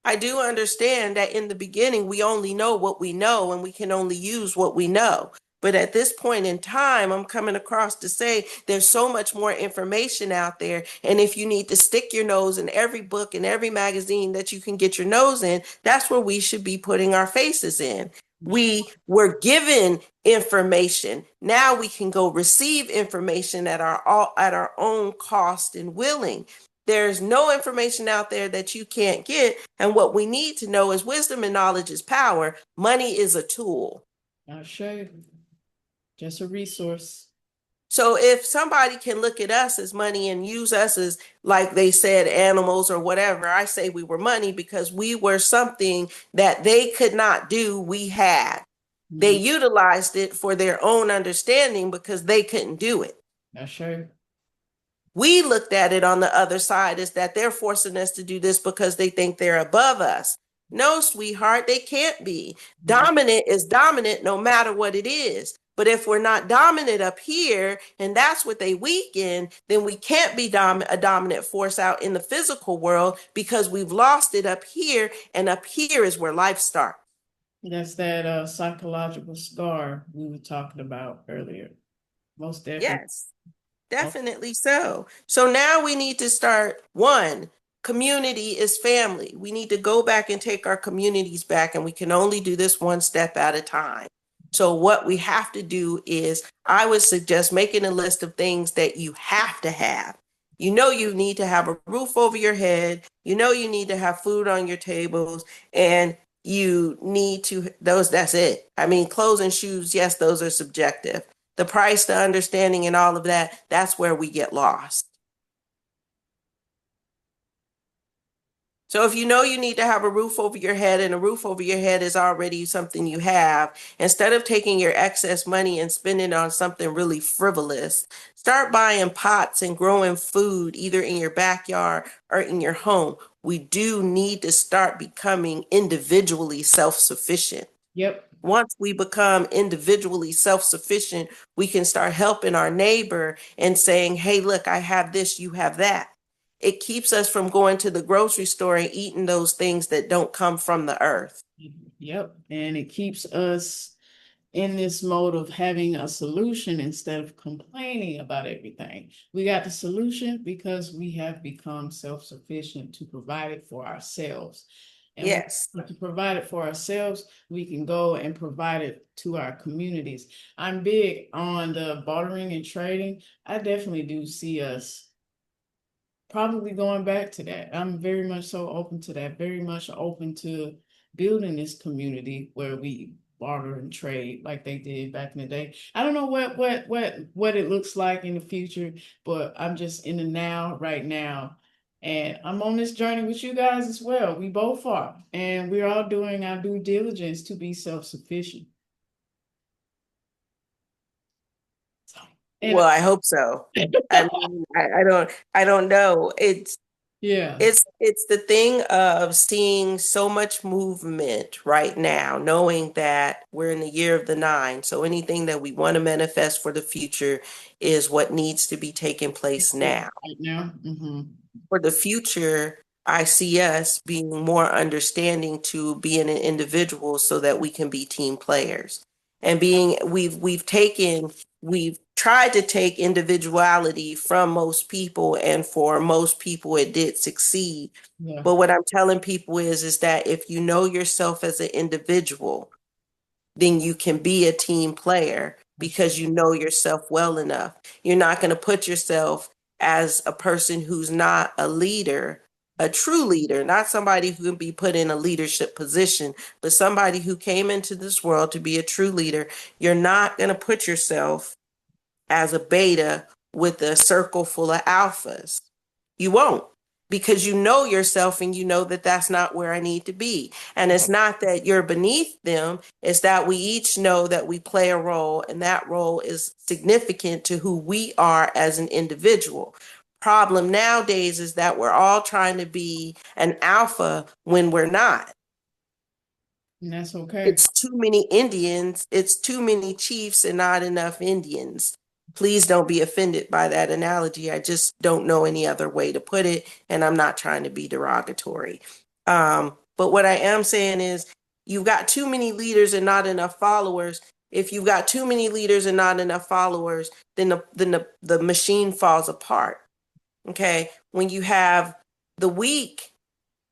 I do understand that in the beginning, we only know what we know and we can only use what we know. But at this point in time, I'm coming across to say there's so much more information out there. And if you need to stick your nose in every book and every magazine that you can get your nose in, that's where we should be putting our faces in. We were given information. Now we can go receive information at our own cost and willing. There's no information out there that you can't get. And what we need to know is wisdom and knowledge is power. Money is a tool. Ashe. Just a resource. So if somebody can look at us as money and use us as, like they said, animals or whatever, I say we were money because we were something that they could not do, we had. They Mhm. utilized it for their own understanding because they couldn't do it. Ashe. We looked at it on the other side as that they're forcing us to do this because they think they're above us. No, sweetheart, they can't be. Mhm. Dominant is dominant no matter what it is. But if we're not dominant up here and that's what they weaken, then we can't be a dominant force out in the physical world because we've lost it up here. And up here is where life starts. That's that psychological scar we were talking about earlier. Most definitely. Yes. Oh, Definitely so. So now we need to start one, community is family. We need to go back and take our communities back, and we can only do this one step at a time. So what we have to do is, I would suggest making a list of things that you have to have. You know, you need to have a roof over your head. You know, you need to have food on your tables, and you need to, that's it. I mean, clothes and shoes, yes, those are subjective. The price, the understanding, and all of that, that's where we get lost. So if you know you need to have a roof over your head and a roof over your head is already something you have, instead of taking your excess money and spending it on something really frivolous, start buying pots and growing food either in your backyard or in your home. We do need to start becoming individually self-sufficient. yep. Once we become individually self-sufficient, we can start helping our neighbor and saying, hey, look, I have this, you have that. It keeps us from going to the grocery store and eating those things that don't come from the earth. Yep. And it keeps us in this mode of having a solution instead of complaining about everything. We got the solution because we have become self-sufficient to provide it for ourselves. And Yes. to provide it for ourselves, we can go and provide it to our communities. I'm big on the bartering and trading. I definitely do see us probably going back to that. I'm very much so open to that, very much open to building this community where we barter and trade like they did back in the day. I don't know what it looks like in the future, but I'm just in the now, right now. And I'm on this journey with you guys as well. We both are. And we're all doing our due diligence to be self-sufficient. So, and Well, I hope so. I mean, I don't know. yeah, It's the thing of seeing so much movement right now, knowing that we're in the year of the nine. So anything that we want to manifest for the future is what needs to be taking place now. right now. For the future, I see us being more understanding to being an individual so that we can be team players. And we've tried to take individuality from most people, and for most people it did succeed. Yeah, But what I'm telling people is that if you know yourself as an individual, then you can be a team player that's true. because you know yourself well enough. You're not going to put yourself as a person who's not a leader, a true leader, not somebody who can be put in a leadership position, but somebody who came into this world to be a true leader. You're not going to put yourself as a beta with a circle full of alphas. You won't, because you know yourself and you know that that's not where I need to be. And it's not that you're beneath them, it's that we each know that we play a role, and that role is significant to who we are as an individual. Problem nowadays is that we're all trying to be an alpha when we're not. And that's okay. It's too many Indians, it's too many chiefs and not enough Indians. Please don't be offended by that analogy. I just don't know any other way to put it, and I'm not trying to be derogatory. But what I am saying is, you've got too many leaders and not enough followers. If you've got too many leaders and not enough followers, then the machine falls apart. Okay. When you have the weak,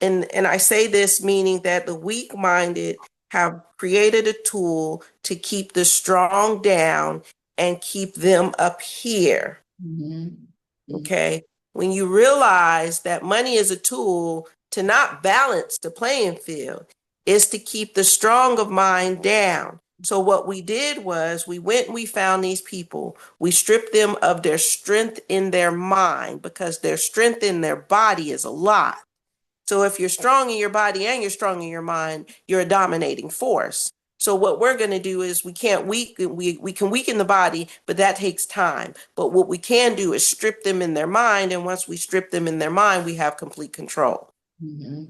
and I say this meaning that the weak minded have created a tool to keep the strong down and keep them up here. Mm-hmm. Okay. When you realize that money is a tool to not balance the playing field, is to keep the strong of mind down. So what we did was we went and we found these people. We stripped them of their strength in their mind, because their strength in their body is a lot. So if you're strong in your body and you're strong in your mind, you're a dominating force. So what we're going to do is we can weaken the body, but that takes time. But what we can do is strip them in their mind, and once we strip them in their mind, we have complete control. Mm-hmm.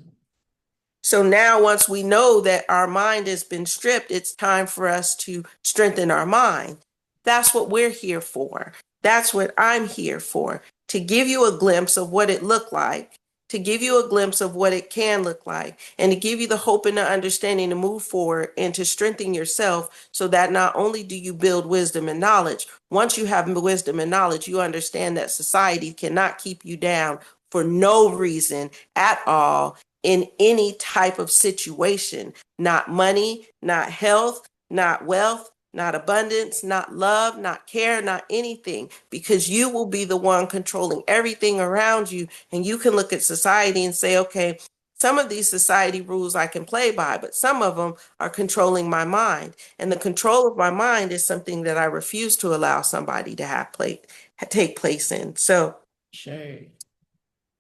So now, once we know that our mind has been stripped, it's time for us to strengthen our mind. That's what we're here for. That's what I'm here for, to give you a glimpse of what it looked like, to give you a glimpse of what it can look like, and to give you the hope and the understanding to move forward and to strengthen yourself, so that not only do you build wisdom and knowledge, once you have wisdom and knowledge, you understand that society cannot keep you down for no reason at all in any type of situation. Not money, not health, not wealth, not abundance, not love, not care, not anything, because you will be the one controlling everything around you. And you can look at society and say, okay, some of these society rules I can play by, but some of them are controlling my mind. And the control of my mind is something that I refuse to allow somebody to take place in. So Shay.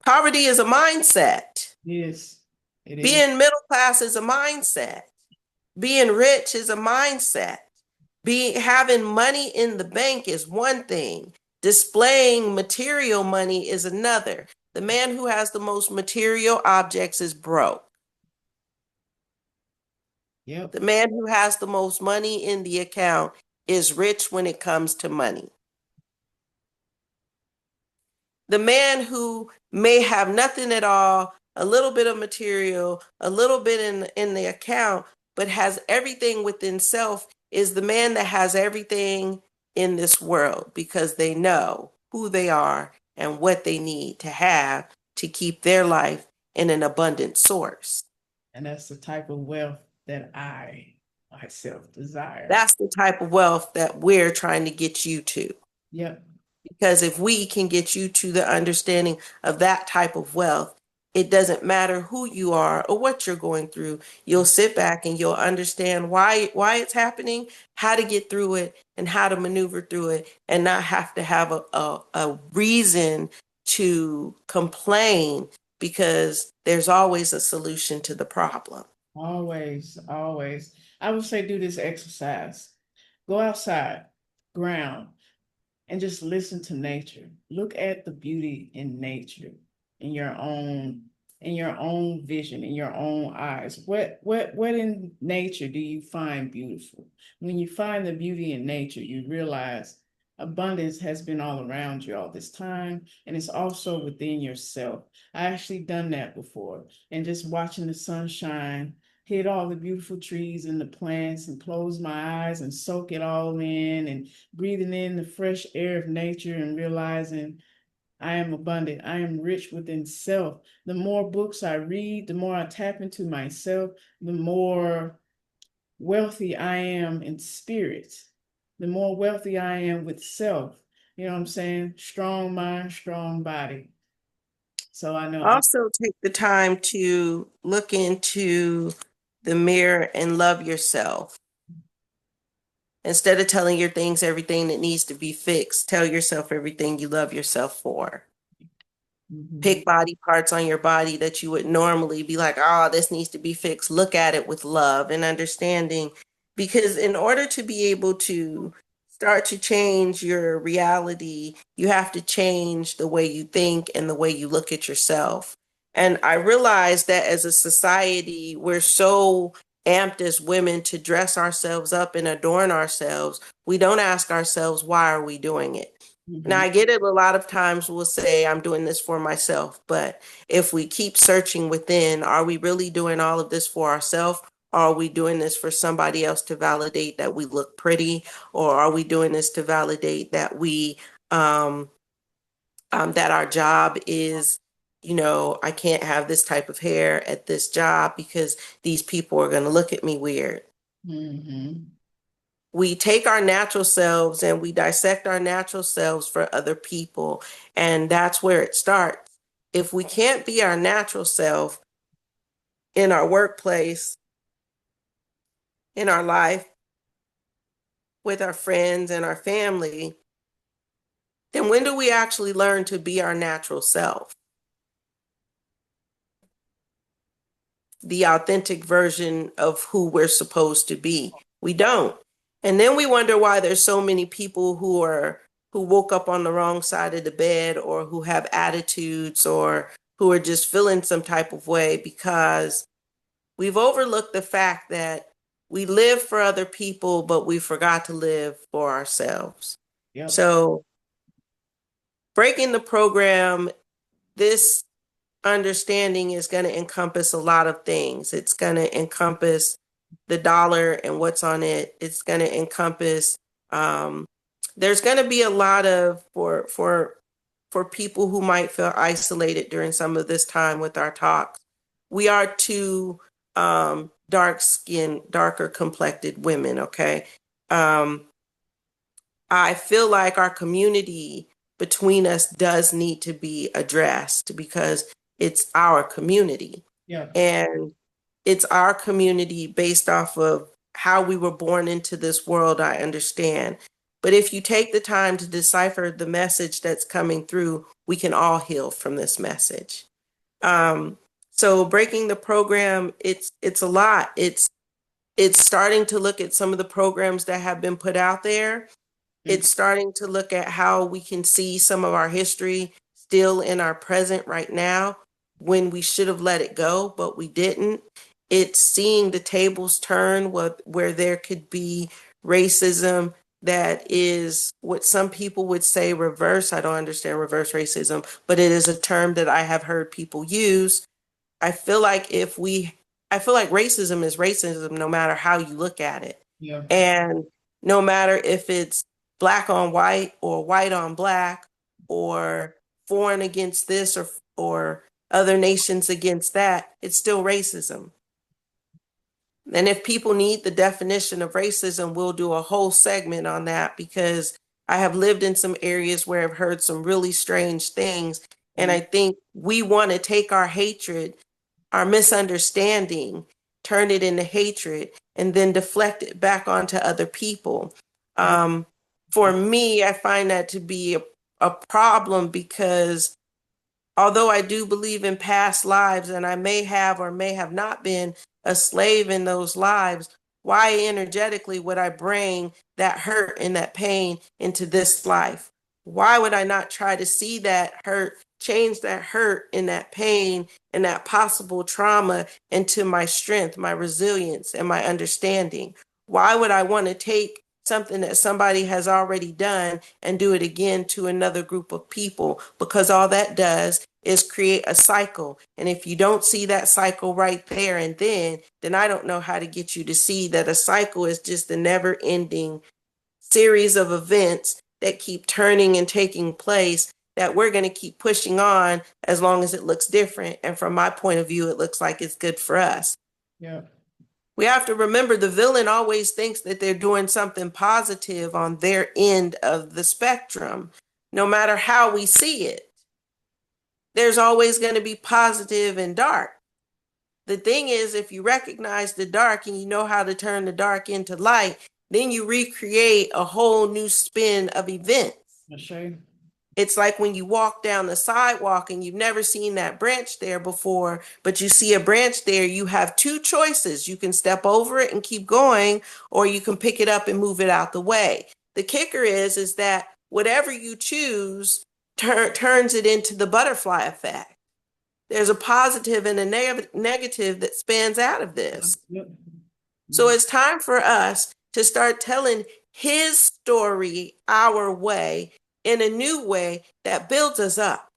poverty is a mindset. Yes, it is. Being middle class is a mindset. Being rich is a mindset. Having money in the bank is one thing. Displaying material money is another. The man who has the most material objects is broke. Yep. The man who has the most money in the account is rich when it comes to money. The man who may have nothing at all, a little bit of material, a little bit in the account, but has everything within self, is the man that has everything in this world, because they know who they are and what they need to have to keep their life in an abundant source. And that's the type of wealth that I myself desire. That's the type of wealth that we're trying to get you to. Yep. Because if we can get you to the understanding of that type of wealth, it doesn't matter who you are or what you're going through. You'll sit back and you'll understand why it's happening, how to get through it, and how to maneuver through it, and not have to have a reason to complain, because there's always a solution to the problem. Always, always. I would say do this exercise. Go outside, ground, and just listen to nature. Look at the beauty in nature, in your own, in your own vision, in your own eyes. What in nature do you find beautiful? When you find the beauty in nature, you realize, abundance has been all around you all this time, and it's also within yourself. I actually done that before, and just watching the sunshine hit all the beautiful trees and the plants and close my eyes and soak it all in and breathing in the fresh air of nature and realizing I am abundant. I am rich within self. The more books I read, the more I tap into myself, the more wealthy I am in spirit, the more wealthy I am with self. You know what I'm saying? Strong mind, strong body. So I know I, Also, take the time to look into the mirror and love yourself. Instead of telling your things everything that needs to be fixed, tell yourself everything you love yourself for. Mhm. Pick body parts on your body that you would normally be like, oh, this needs to be fixed. Look at it with love and understanding. Because in order to be able to start to change your reality, you have to change the way you think and the way you look at yourself. And I realize that as a society, we're so amped as women to dress ourselves up and adorn ourselves. We don't ask ourselves, why are we doing it? Now, Mhm. I get it. A lot of times we'll say, I'm doing this for myself. But if we keep searching within, are we really doing all of this for ourselves? Or are we doing this for somebody else to validate that we look pretty? Or are we doing this to validate that um, that our job is, I can't have this type of hair at this job because these people are going to look at me weird. Mhm. We take our natural selves and we dissect our natural selves for other people. And that's where it starts. If we can't be our natural self in our workplace, in our life, with our friends and our family, then when do we actually learn to be our natural self? The authentic version of who we're supposed to be. We don't. And then we wonder why there's so many people who woke up on the wrong side of the bed or who have attitudes or who are just feeling some type of way because we've overlooked the fact that we live for other people, but we forgot to live for ourselves. Yep. So breaking the program, this understanding is going to encompass a lot of things. It's going to encompass the dollar and what's on it. It's going to encompass. Um, there's going to be a lot of for people who might feel isolated during some of this time with our talks. We are two dark skinned, darker complected women. Okay. Um, I feel like our community between us does need to be addressed because it's our community. Yep. And it's our community based off of how we were born into this world, I understand. But if you take the time to decipher the message that's coming through, we can all heal from this message. Um, so breaking the program, it's a lot. It's starting to look at some of the programs that have been put out there. Mm. It's starting to look at how we can see some of our history still in our present right now when we should have let it go, but we didn't. It's seeing the tables turn where there could be racism that is what some people would say reverse. I don't understand reverse racism, but it is a term that I have heard people use. I feel like I feel like racism is racism no matter how you look at it. Yep. And no matter if it's black on white or white on black or foreign against this or other nations against that, it's still racism. And if people need the definition of racism, we'll do a whole segment on that because I have lived in some areas where I've heard some really strange things. And Mm. I think we want to take our hatred, our misunderstanding, turn it into hatred, and then deflect it back onto other people. Yep. Um, for me, I find that to be a problem because although I do believe in past lives and I may have or may have not been a slave in those lives, why energetically would I bring that hurt and that pain into this life? Why would I not try to see that hurt, change that hurt and that pain and that possible trauma into my strength, my resilience, and my understanding? Why would I want to take something that somebody has already done and do it again to another group of people, because all that does is create a cycle. And if you don't see that cycle right there and then I don't know how to get you to see that a cycle is just a never ending series of events that keep turning and taking place, that we're going to keep pushing on as long as it looks different. And from my point of view, it looks like it's good for us. Yeah. We have to remember the villain always thinks that they're doing something positive on their end of the spectrum. No matter how we see it, there's always going to be positive and dark. The thing is, if you recognize the dark and you know how to turn the dark into light, then you recreate a whole new spin of events. Ashay. It's like when you walk down the sidewalk and you've never seen that branch there before, but you see a branch there, you have two choices. You can step over it and keep going, or you can pick it up and move it out the way. The kicker is that whatever you choose turns it into the butterfly effect. There's a positive and a negative that spans out of this. Yep. So it's time for us to start telling his story our way, in a new way that builds us up,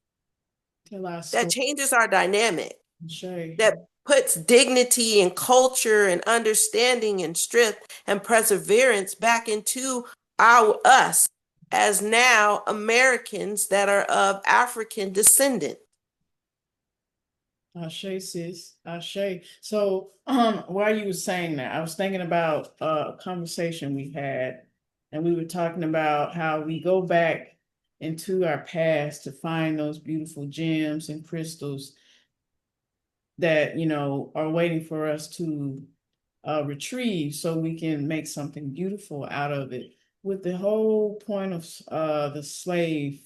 Tell our that story. changes our dynamic, Ashay. that puts dignity and culture and understanding and strength and perseverance back into our us as now Americans that are of African descent. Ashay, sis. Ashay. So, while you were saying that, I was thinking about a conversation we had, and we were talking about how we go back into our past to find those beautiful gems and crystals that, are waiting for us to retrieve so we can make something beautiful out of it. With the whole point of the slave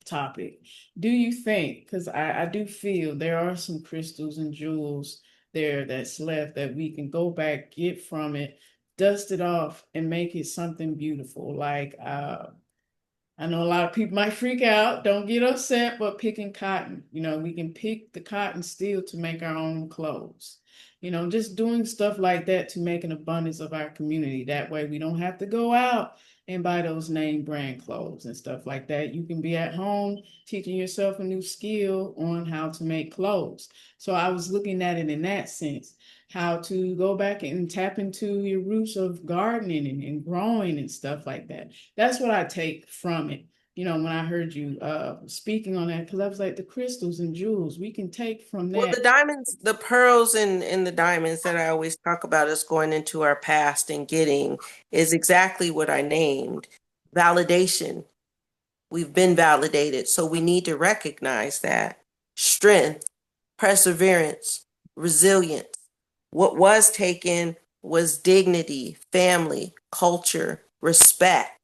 topic. Do you think, because I do feel there are some crystals and jewels there that's left that we can go back, get from it, dust it off, and make it something beautiful? Like I know a lot of people might freak out, don't get upset, but picking cotton, we can pick the cotton still to make our own clothes. Just doing stuff like that to make an abundance of our community. That way we don't have to go out and buy those name brand clothes and stuff like that. You can be at home teaching yourself a new skill on how to make clothes. So I was looking at it in that sense, how to go back and tap into your roots of gardening and growing and stuff like that. That's what I take from it. When I heard you speaking on that, because I was like, the crystals and jewels, we can take from Well, that. the diamonds, the pearls and the diamonds that I always talk about us going into our past and getting is exactly what I named validation. We've been validated. So we need to recognize that strength, perseverance, resilience. What was taken was dignity, family, culture, respect.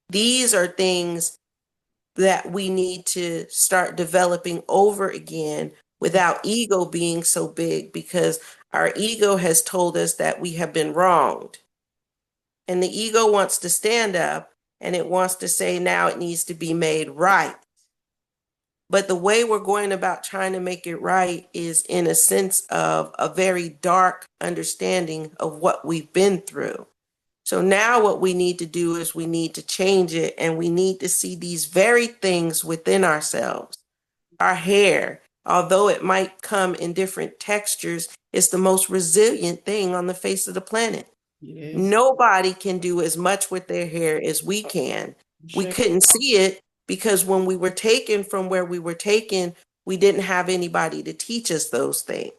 These are things that we need to start developing over again without ego being so big, because our ego has told us that we have been wronged. And the ego wants to stand up and it wants to say now it needs to be made right. But the way we're going about trying to make it right is in a sense of a very dark understanding of what we've been through. So now what we need to do is we need to change it, and we need to see these very things within ourselves. Our hair, although it might come in different textures, is the most resilient thing on the face of the planet. Yes. Nobody can do as much with their hair as we can. We Shay. couldn't see it because when we were taken from where we were taken, we didn't have anybody to teach us those things.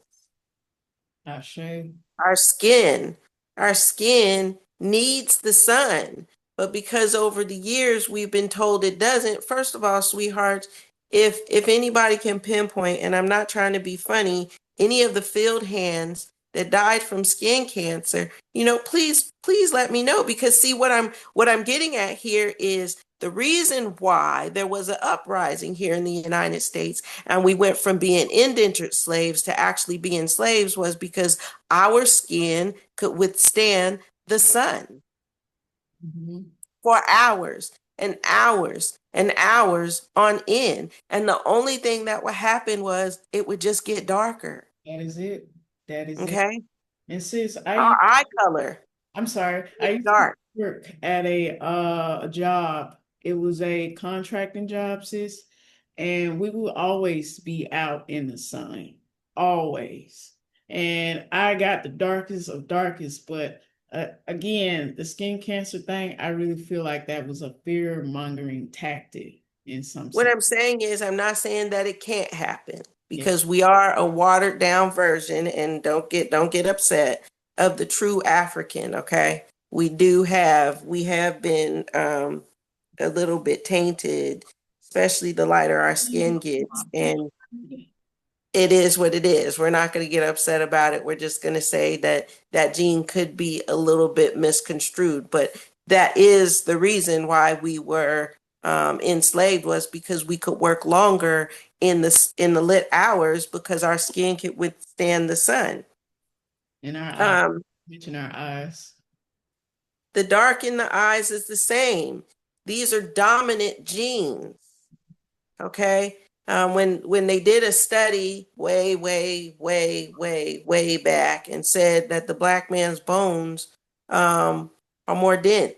Shay. Our skin, our skin needs the sun. But because over the years we've been told it doesn't, first of all, sweethearts, if anybody can pinpoint, and I'm not trying to be funny, any of the field hands that died from skin cancer, please let me know, because see what I'm getting at here is the reason why there was an uprising here in the United States and we went from being indentured slaves to actually being slaves was because our skin could withstand the sun Mhm. for hours and hours and hours on end. And the only thing that would happen was it would just get darker. That is it. That is it. Okay. And sis, Our eye color. I'm sorry. I It's used to dark. work at a job. It was a contracting job, sis, and we would always be out in the sun, always. And I got the darkest of darkest, but again, the skin cancer thing, I really feel like that was a fear mongering tactic in some What sense. I'm saying is, I'm not saying that it can't happen Yeah. because we are a watered down version, and don't get upset, of the true African, okay? We have been a little bit tainted, especially the lighter our skin gets, and it is what it is. We're not going to get upset about it. We're just going to say that that gene could be a little bit misconstrued. But that is the reason why we were enslaved, was because we could work longer in the lit hours because our skin could withstand the sun. In our eyes, Um, mention our eyes. the dark in the eyes is the same. These are dominant genes. Okay. When they did a study way, way, way, way, way back and said that the black man's bones are more dense,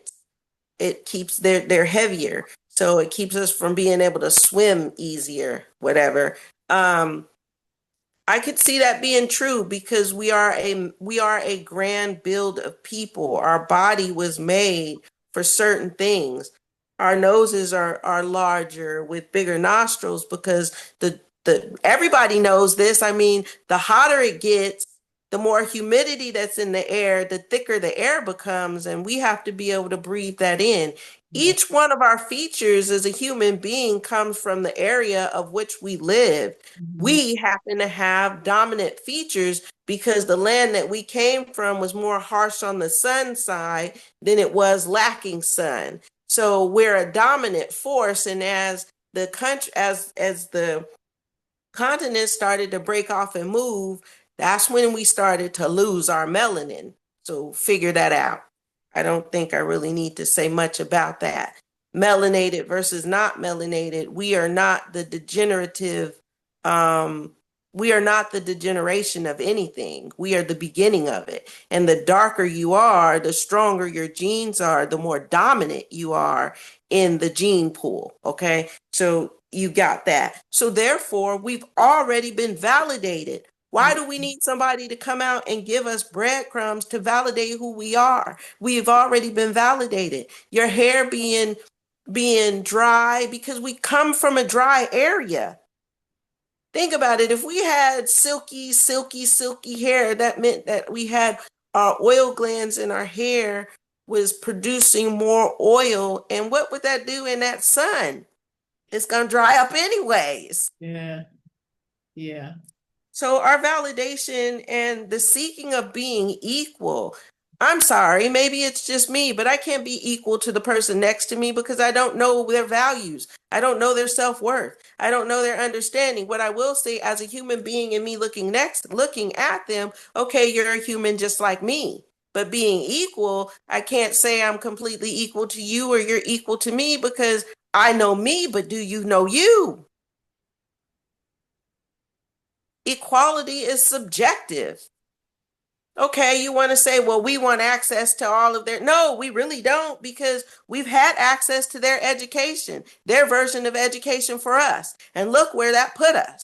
it keeps they're heavier, so it keeps us from being able to swim easier, whatever. I could see that being true because we are a grand build of people. Our body was made for certain things. Our noses are larger with bigger nostrils because the everybody knows this. I mean, the hotter it gets, the more humidity that's in the air, the thicker the air becomes, and we have to be able to breathe that in. Yeah. Each one of our features as a human being comes from the area of which we live. Mhm. We happen to have dominant features because the land that we came from was more harsh on the sun side than it was lacking sun. So we're a dominant force, and as the country as the continents started to break off and move, that's when we started to lose our melanin. So figure that out. I don't think I really need to say much about that. Melanated versus not melanated, um, we are not the degeneration of anything. We are the beginning of it. And the darker you are, the stronger your genes are, the more dominant you are in the gene pool. Okay. So you got that. So therefore, we've already been validated. Why do we need somebody to come out and give us breadcrumbs to validate who we are? We've already been validated. Your hair being dry because we come from a dry area. Think about it. If we had silky, silky, silky hair, that meant that we had our oil glands in our hair was producing more oil. And what would that do in that sun? It's going to dry up anyways. Yeah. Yeah. So our validation and the seeking of being equal. I'm sorry, maybe it's just me, but I can't be equal to the person next to me because I don't know their values. I don't know their self-worth. I don't know their understanding. What I will say as a human being and me looking at them, okay, you're a human just like me. But being equal, I can't say I'm completely equal to you or you're equal to me because I know me, but do you know you? Equality is subjective. Okay, you want to say, well, we want access to all of their. No, we really don't because we've had access to their education, their version of education for us. And look where that put us.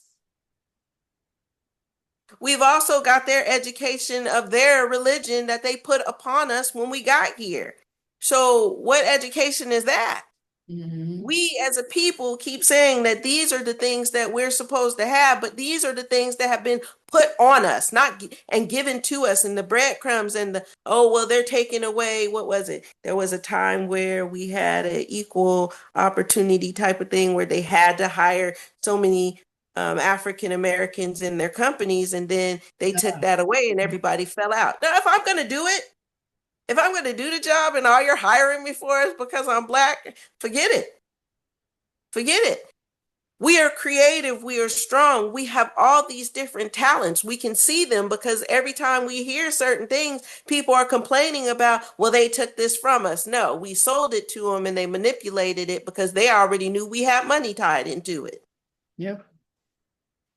We've also got their education of their religion that they put upon us when we got here. So, what education is that? Hmm. We as a people keep saying that these are the things that we're supposed to have, but these are the things that have been put on us, not and given to us, and the breadcrumbs and the, oh, well, they're taking away. What was it? There was a time where we had an equal opportunity type of thing where they had to hire so many African Americans in their companies, and then they took that away and everybody fell out. Now, if I'm going to do the job and all you're hiring me for is because I'm black, forget it. Forget it. We are creative. We are strong. We have all these different talents. We can see them because every time we hear certain things, people are complaining about, well, they took this from us. No, we sold it to them and they manipulated it because they already knew we had money tied into it. Yep.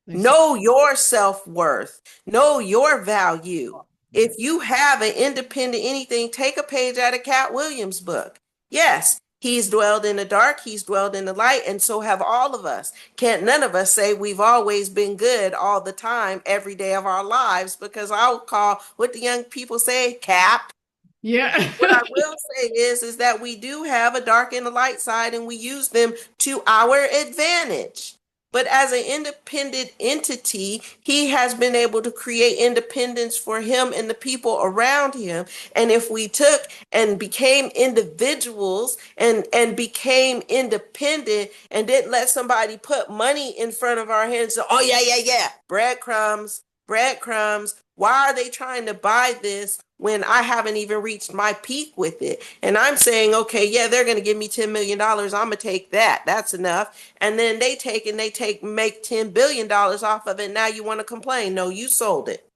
They said, Know your self worth, know your value. If you have an independent anything, take a page out of Cat Williams' book. Yes, he's dwelled in the dark, he's dwelled in the light, and so have all of us. Can't none of us say we've always been good all the time, every day of our lives, because I'll call what the young people say cap. Yeah. What I will say is that we do have a dark and a light side, and we use them to our advantage. But as an independent entity, he has been able to create independence for him and the people around him. And if we took and became individuals and became independent and didn't let somebody put money in front of our hands, so, oh, yeah, yeah, yeah, breadcrumbs, breadcrumbs. Why are they trying to buy this when I haven't even reached my peak with it? And I'm saying, okay, yeah, they're going to give me $10 million. I'm going to take that. That's enough. And then make $10 billion off of it. Now you want to complain. No, you sold it.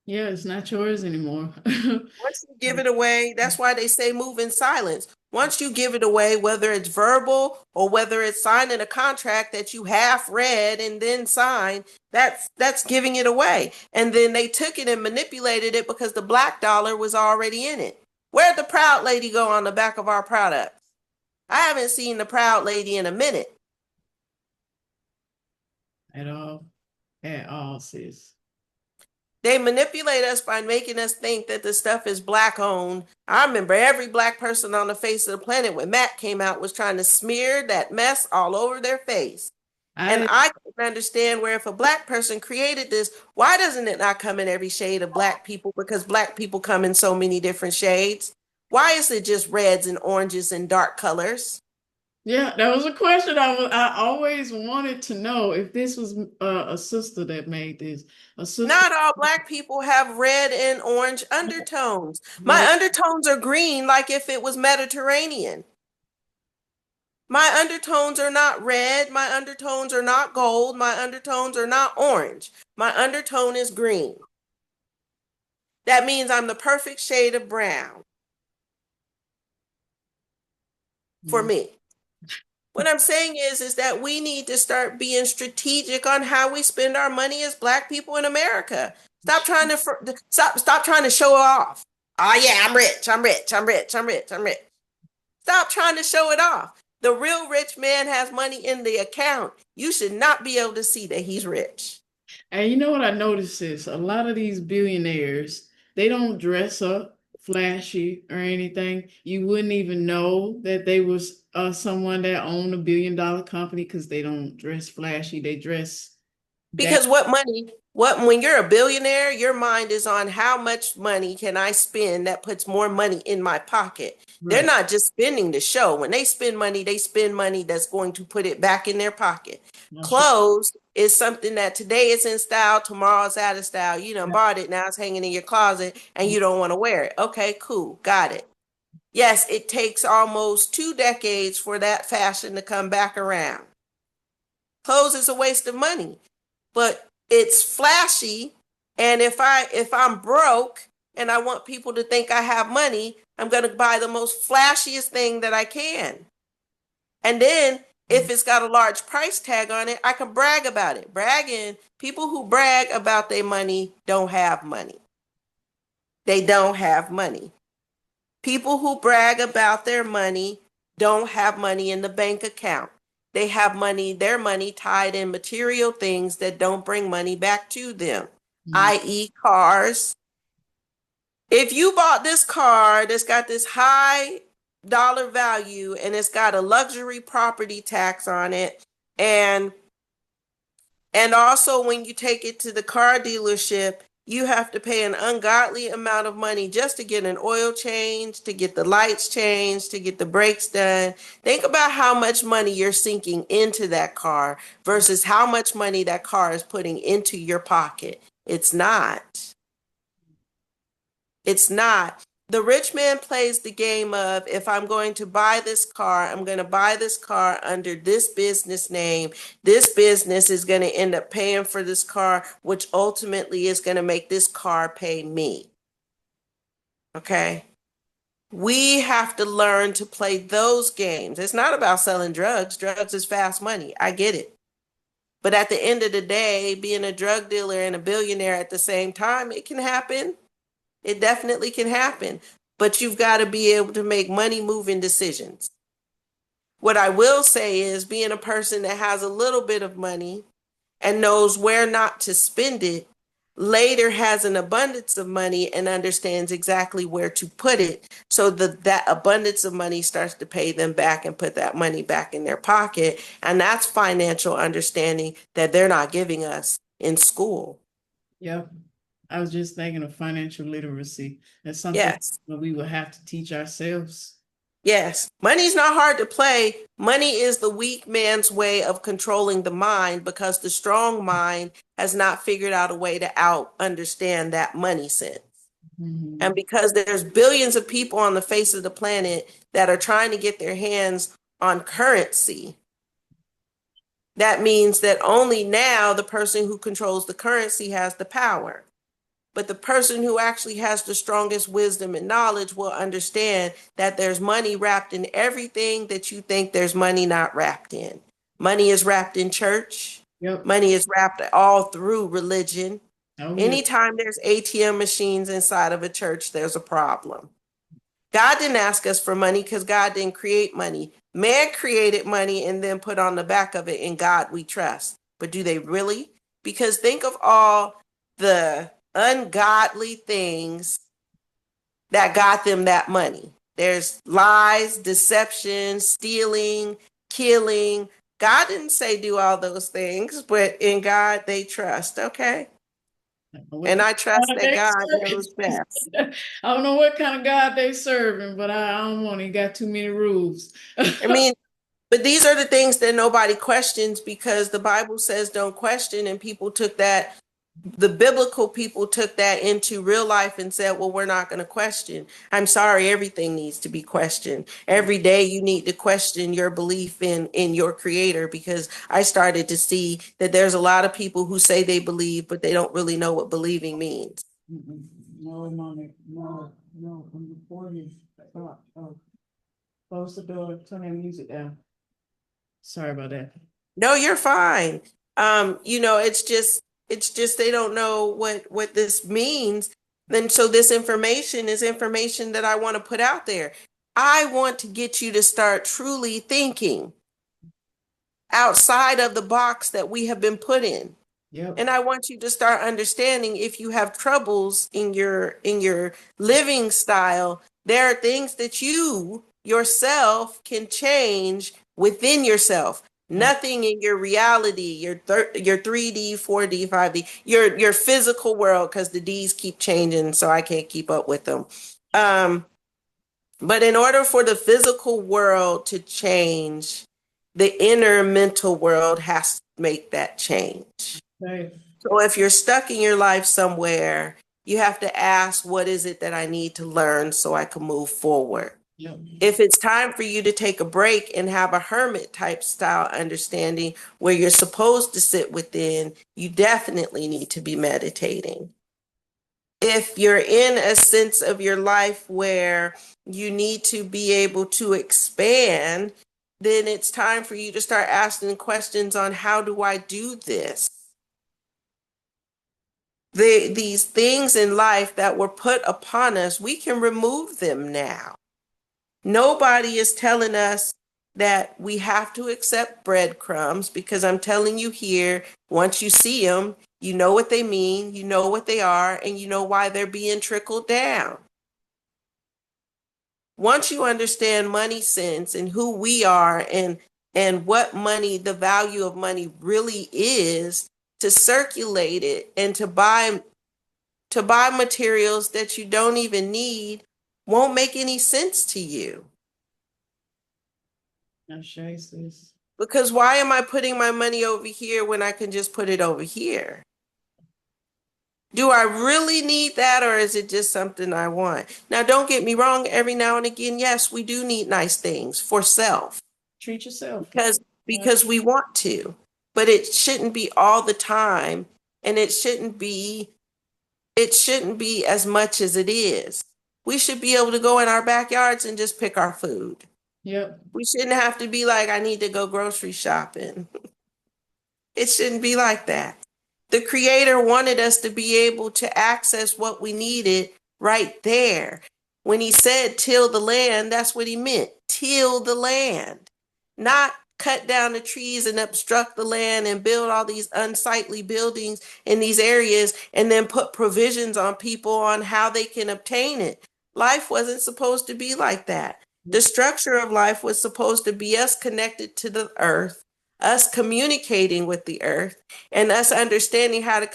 Yeah, it's not yours anymore. Once you give it away, that's why they say move in silence. Once you give it away, whether it's verbal or whether it's signing a contract that you half read and then signed, that's giving it away. And then they took it and manipulated it because the black dollar was already in it. Where'd the proud lady go on the back of our products? I haven't seen the proud lady in a minute. At all. At all, sis. They manipulate us by making us think that the stuff is black owned. I remember every black person on the face of the planet when Matt came out was trying to smear that mess all over their face. And I I couldn't understand where if a black person created this, why doesn't it not come in every shade of black people? Because black people come in so many different shades. Why is it just reds and oranges and dark colors? Yeah, that was a question I always wanted to know if this was a sister that made this. A sister, Not all black people have red and orange undertones. My but undertones are green, like if it was Mediterranean. My undertones are not red. My undertones are not gold. My undertones are not orange. My undertone is green. That means I'm the perfect shade of brown for mm, me. What I'm saying is that we need to start being strategic on how we spend our money as black people in America. Stop trying to show off. Oh yeah, I'm rich. I'm rich. I'm rich. I'm rich. I'm rich. Stop trying to show it off. The real rich man has money in the account. You should not be able to see that he's rich. and you know what I noticed is a lot of these billionaires, they don't dress up flashy or anything. You wouldn't even know that they was someone that owned $1 billion company because they don't dress flashy. They dress that Because when you're a billionaire, your mind is on how much money can I spend that puts more money in my pocket. They're right. not just spending to show. When they spend money that's going to put it back in their pocket. That's right. Clothes is something that today it's in style, tomorrow it's out of style. You done bought it, now it's hanging in your closet and you don't want to wear it. Okay, cool, got it. Yes, it takes almost 2 decades for that fashion to come back around. Clothes is a waste of money, but it's flashy. And if I'm broke and I want people to think I have money, I'm going to buy the most flashiest thing that I can. And then if it's got a large price tag on it, I can brag about it. Bragging, people who brag about their money don't have money. They don't have money. People who brag about their money don't have money in the bank account. They have money, their money tied in material things that don't bring money back to them, Mm, i.e., cars. If you bought this car that's got this high dollar value and it's got a luxury property tax on it, and also when you take it to the car dealership, you have to pay an ungodly amount of money just to get an oil change, to get the lights changed, to get the brakes done. Think about how much money you're sinking into that car versus how much money that car is putting into your pocket. It's not. It's not. The rich man plays the game of if I'm going to buy this car, I'm going to buy this car under this business name. This business is going to end up paying for this car, which ultimately is going to make this car pay me. Okay? We have to learn to play those games. It's not about selling drugs. Drugs is fast money. I get it. But at the end of the day, being a drug dealer and a billionaire at the same time, it can happen. It definitely can happen, but you've got to be able to make money moving decisions. What I will say is being a person that has a little bit of money and knows where not to spend it, later has an abundance of money and understands exactly where to put it so that abundance of money starts to pay them back and put that money back in their pocket. And that's financial understanding that they're not giving us in school. Yep. I was just thinking of financial literacy. That's something Yes. that we will have to teach ourselves. Yes, money's not hard to play. Money is the weak man's way of controlling the mind because the strong mind has not figured out a way to out understand that money sense. And Mhm. because there's billions of people on the face of the planet that are trying to get their hands on currency, that means that only now the person who controls the currency has the power. But the person who actually has the strongest wisdom and knowledge will understand that there's money wrapped in everything that you think there's money not wrapped in. Money is wrapped in church. Yep. Money is wrapped all through religion. Oh, yeah. Anytime there's ATM machines inside of a church, there's a problem. God didn't ask us for money because God didn't create money. Man created money and then put on the back of it, "In God we trust." But do they really? Because think of all the ungodly things that got them that money. There's lies, deception, stealing, killing. God didn't say do all those things, but in God they trust, okay? What And kind I of trust God that they God knows best. serving? I don't know what kind of God they serving, but I don't want. He got too many rules. I mean, but these are the things that nobody questions because the Bible says don't question, and people took that, the biblical people took that into real life and said, well, we're not going to question. I'm sorry, everything needs to be questioned. Every day you need to question your belief in your creator because I started to see that there's a lot of people who say they believe, but they don't really know what believing means. Mm-mm. No, mommy, no, no, I'm recording. Stop. Oh, close the door, turn that music down. Sorry about that. No, you're fine. It's just they don't know what this means. And so this information is information that I want to put out there. I want to get you to start truly thinking outside of the box that we have been put in. Yep. And I want you to start understanding if you have troubles in your living style, there are things that you yourself can change within yourself. Yep. Nothing in your reality, your 3D, 4D, 5D, your physical world, because the D's keep changing, so I can't keep up with them. Um, but in order for the physical world to change, the inner mental world has to make that change. Right. So if you're stuck in your life somewhere, you have to ask, what is it that I need to learn so I can move forward? Yep. If it's time for you to take a break and have a hermit type style understanding where you're supposed to sit within, you definitely need to be meditating. If you're in a sense of your life where you need to be able to expand, then it's time for you to start asking questions on how do I do this? These things in life that were put upon us, we can remove them now. Nobody is telling us that we have to accept breadcrumbs because I'm telling you here, once you see them, you know what they mean, you know what they are, and you know why they're being trickled down. Once you understand money sense and who we are and what money, the value of money really is, to circulate it and to buy materials that you don't even need won't make any sense to you. Now, Shay says, Because why am I putting my money over here when I can just put it over here? Do I really need that or is it just something I want? Now, don't get me wrong, every now and again, yes, we do need nice things for self treat yourself. because Yeah. because we want to. But it shouldn't be all the time and it shouldn't be as much as it is. We should be able to go in our backyards and just pick our food. Yep. We shouldn't have to be like, I need to go grocery shopping. It shouldn't be like that. The Creator wanted us to be able to access what we needed right there. When he said till the land, that's what he meant. Till the land. Not cut down the trees and obstruct the land and build all these unsightly buildings in these areas and then put provisions on people on how they can obtain it. Life wasn't supposed to be like that. The structure of life was supposed to be us connected to the earth, us communicating with the earth, and us understanding how to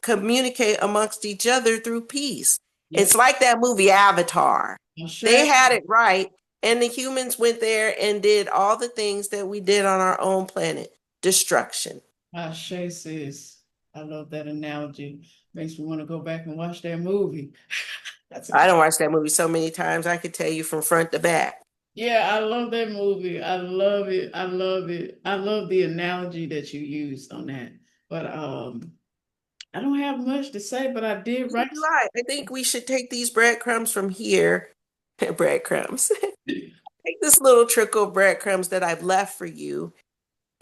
communicate amongst each other through peace. It's Yep. like that movie Avatar. Ashe, They had it right, and the humans went there and did all the things that we did on our own planet. Destruction. Ashe sis. I love that analogy. Makes me want to go back and watch that movie. That's a I good. don't watch that movie so many times I could tell you from front to back. Yeah, I love that movie. I love it. I love it. I love the analogy that you used on that. But I don't have much to say, but I did Neither write. do I. I think we should take these breadcrumbs from here. Breadcrumbs. Take this little trickle of breadcrumbs that I've left for you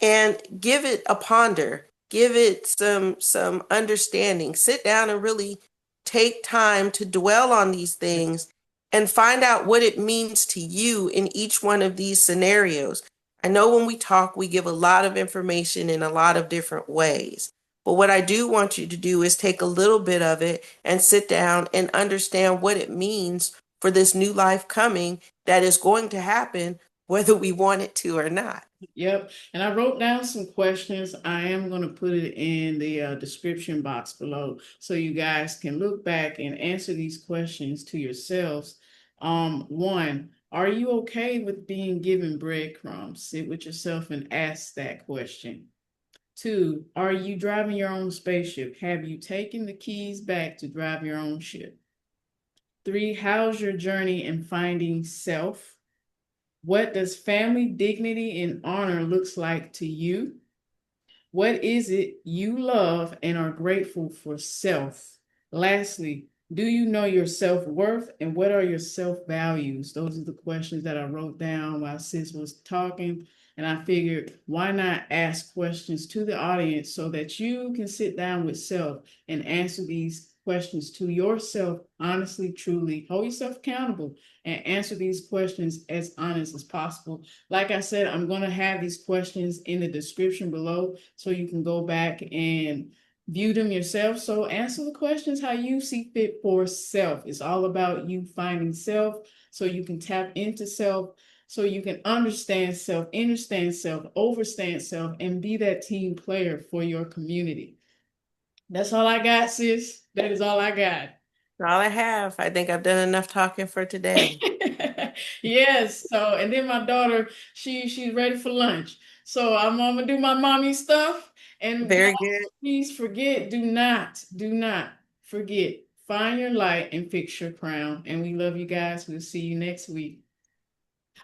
and give it a ponder, give it some understanding. Sit down and really take time to dwell on these things and find out what it means to you in each one of these scenarios. I know when we talk we give a lot of information in a lot of different ways, but what I do want you to do is take a little bit of it and sit down and understand what it means for this new life coming that is going to happen whether we want it to or not. Yep. And I wrote down some questions. I am going to put it in the description box below so you guys can look back and answer these questions to yourselves. One, are you okay with being given breadcrumbs? Sit with yourself and ask that question. Two, are you driving your own spaceship? Have you taken the keys back to drive your own ship? Three, how's your journey in finding self? What does family dignity and honor looks like to you? What is it you love and are grateful for self? Lastly, do you know your self worth and what are your self values? Those are the questions that I wrote down while Sis was talking. And I figured, why not ask questions to the audience so that you can sit down with self and answer these questions to yourself honestly, truly, hold yourself accountable and answer these questions as honest as possible. Like I said, I'm going to have these questions in the description below so you can go back and view them yourself. So answer the questions how you see fit for self. It's all about you finding self so you can tap into self, so you can understand self, overstand self, and be that team player for your community. That's all I got, sis. That is all I got. All I have. I think I've done enough talking for today. Yes. So, and then my daughter, she's ready for lunch. So I'm gonna do my mommy stuff. And Very good. please forget, do not forget, find your light and fix your crown. And we love you guys. We'll see you next week.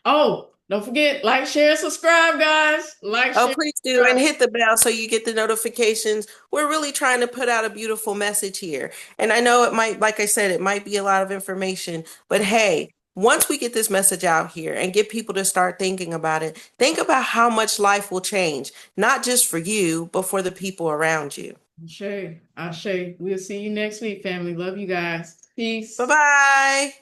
Oh, don't forget, like, share, subscribe, guys. Like, Oh, share, please do. And subscribe. hit the bell so you get the notifications. We're really trying to put out a beautiful message here. And I know it might, like I said, it might be a lot of information, but hey, once we get this message out here and get people to start thinking about it, think about how much life will change, not just for you, but for the people around you. Ashe, Ashe. We'll see you next week, family. Love you guys. Bye Peace. bye.